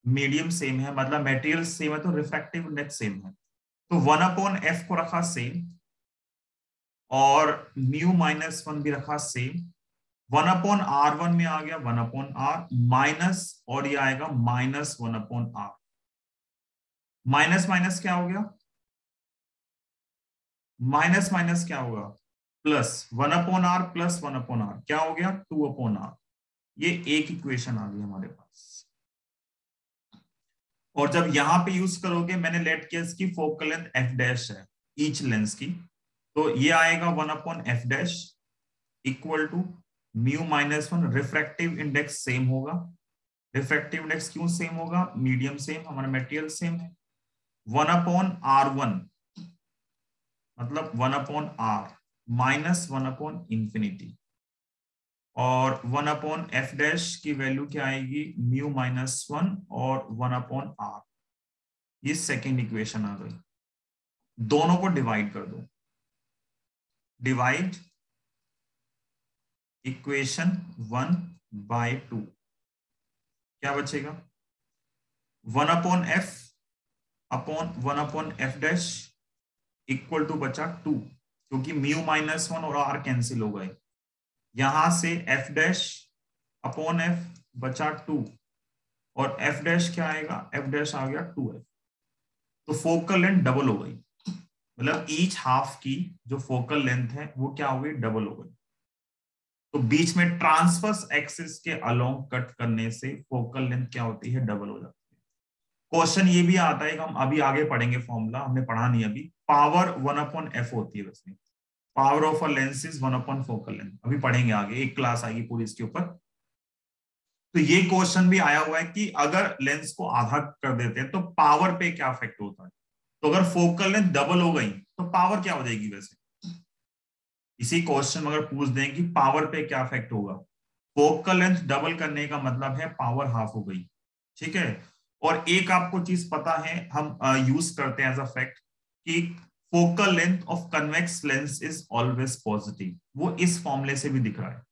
मीडियम सेम है मतलब मटेरियल सेम है, तो रिफ्रैक्टिव इंडेक्स सेम है, तो 1/f को रखा सेम और म्यू माइनस 1 भी रखा सेम। 1/R1 में आ गया 1/R माइनस, और ये आएगा माइनस 1/R। माइनस माइनस क्या हो गया, माइनस माइनस क्या होगा, प्लस 1/R प्लस 1/R क्या हो गया, 2/R। ये एक इक्वेशन आ गई हमारे पास। और जब यहां पे यूज करोगे, मैंने लेट किया इसकी फोकल लेंथ एफ डैश है ईच लेंस की, तो ये आएगा 1/f dash equal to mu minus 1। Refractive index same होगा, रिफ्रैक्टिव इंडेक्स क्यों सेम होगा, मीडियम सेम, हमारा मटेरियल सेम है। 1/R1 मतलब 1/R माइनस 1/इंफिनिटी, और 1/f डैश की वैल्यू क्या आएगी, म्यू माइनस 1 और 1/R। ये सेकेंड इक्वेशन आ गई। दोनों को डिवाइड कर दो, डिवाइड इक्वेशन 1/2, क्या बचेगा, 1/f upon 1/f dash equal to बचा 2, क्योंकि म्यू माइनस 1 और आर कैंसिल हो गए। यहां से f डैश अपॉन f बचा 2, और f डैश क्या आएगा, f डैश आ गया 2f। तो फोकल लेंथ डबल हो गई, मतलब ईच हाफ की जो फोकल लेंथ है वो क्या हो गई, डबल हो गई। तो बीच में ट्रांसवर्स एक्सिस के अलोंग कट करने से फोकल लेंथ क्या होती है, डबल हो जाती है। क्वेश्चन ये भी आता है, हम अभी आगे पढ़ेंगे, फॉर्मूला हमने पढ़ा नहीं अभी। पावर 1/f होती है वैसे, power of a lens is one by focal length, अभी पढ़ेंगे आगे, एक क्लास आएगी पूरी इसके ऊपर। तो ये क्वेश्चन भी आया हुआ है कि अगर लेंस को आधा कर देते हैं तो पावर पे क्या इफेक्ट होता है। तो अगर फोकल लेंथ डबल हो गई तो पावर क्या हो जाएगी, वैसे इसी क्वेश्चन में अगर पूछ दें कि पावर पे क्या इफेक्ट होगा, फोकल लेंथ डबल करने का मतलब है पावर हाफ हो गई, ठीक है। और एक आपको चीज पता है, हम यूज करते हैं एज अ फैक्ट कि focal length of convex lens is always positive. वो इस फॉर्मूले से भी दिख रहा है,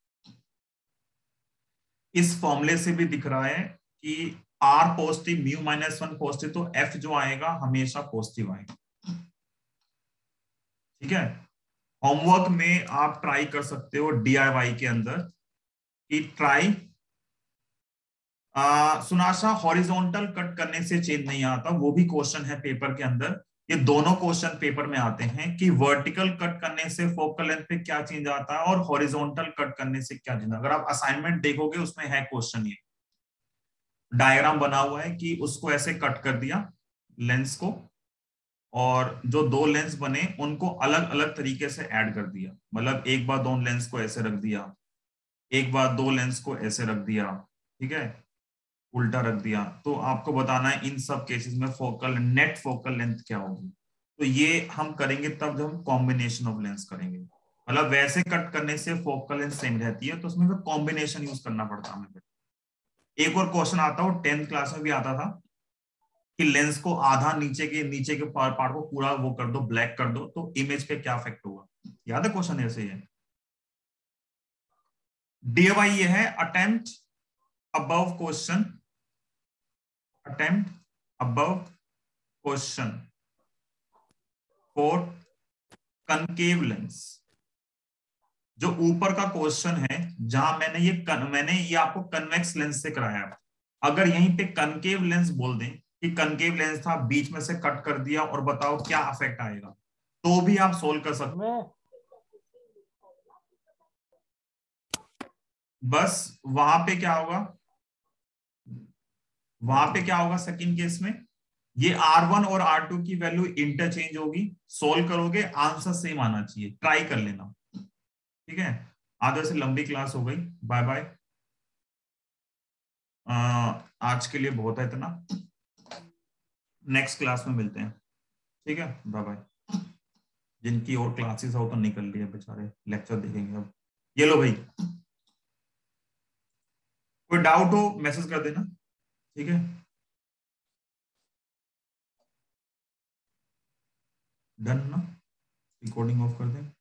इस फॉर्मूले से भी दिख रहा है कि R positive mu minus 1 positive, तो एफ जो आएगा हमेशा पॉजिटिव आएगा, ठीक है। होमवर्क में आप ट्राई कर सकते हो DIY के अंदर कि ट्राई सुनाशा हॉरिजॉन्टल कट करने से चेंज नहीं आता, वो भी क्वेश्चन है पेपर के अंदर। ये दोनों क्वेश्चन पेपर में आते हैं कि वर्टिकल कट करने से फोकल लेंथ पे क्या चेंज आता है और हॉरिजॉन्टल कट करने से क्या चेंज। अगर आप असाइनमेंट देखोगे उसमें है क्वेश्चन, ये डायग्राम बना हुआ है कि उसको ऐसे कट कर दिया लेंस को, और जो दो लेंस बने उनको अलग अलग तरीके से ऐड कर दिया, मतलब एक बार दो लेंस को ऐसे रख दिया, एक बार दो लेंस को ऐसे रख दिया, ठीक है, उल्टा रख दिया। तो आपको बताना है इन सब केसेस में फोकल नेट फोकल लेंथ क्या होगी। तो ये हम करेंगे तब जब हम कॉम्बिनेशन ऑफ लेंस करेंगे, मतलब वैसे कट करने से फोकल लेंथ सेम रहती है, तो उसमें फिर कॉम्बिनेशन यूज करना पड़ता है हमें। एक और क्वेश्चन आता है, 10th क्लास में भी आता था, कि लेंस को आधा नीचे के पार्ट को पूरा वो कर दो, ब्लैक कर दो, तो इमेज पे क्या इफेक्ट होगा। याद है क्वेश्चन ऐसे ही है। डीवाई ये है, attempt above question, attempt above question for concave lens. जो ऊपर का क्वेश्चन है, जहां मैंने ये आपको कन्वेक्स लेंस से कराया, अगर यहीं पे कनकेव लेंस बोल दें कि कनकेव लेंस था, बीच में से कट कर दिया, और बताओ क्या इफेक्ट आएगा, तो भी आप सोल्व कर सकते। बस वहां पे क्या होगा, सेकंड केस में ये R1 और R2 की वैल्यू इंटरचेंज होगी, सोल्व करोगे आंसर सेम आना चाहिए, ट्राई कर लेना। ठीक है, आधे से लंबी क्लास हो गई, बाय बाय। आज के लिए बहुत है इतना, नेक्स्ट क्लास में मिलते हैं। ठीक है, बाय बाय। जिनकी और क्लासेस हो तो निकल लिए बेचारे, लेक्चर देखेंगे अब। ये लो भाई, कोई डाउट हो मैसेज कर देना। ठीक है, डन ना, रिकॉर्डिंग ऑफ कर दें।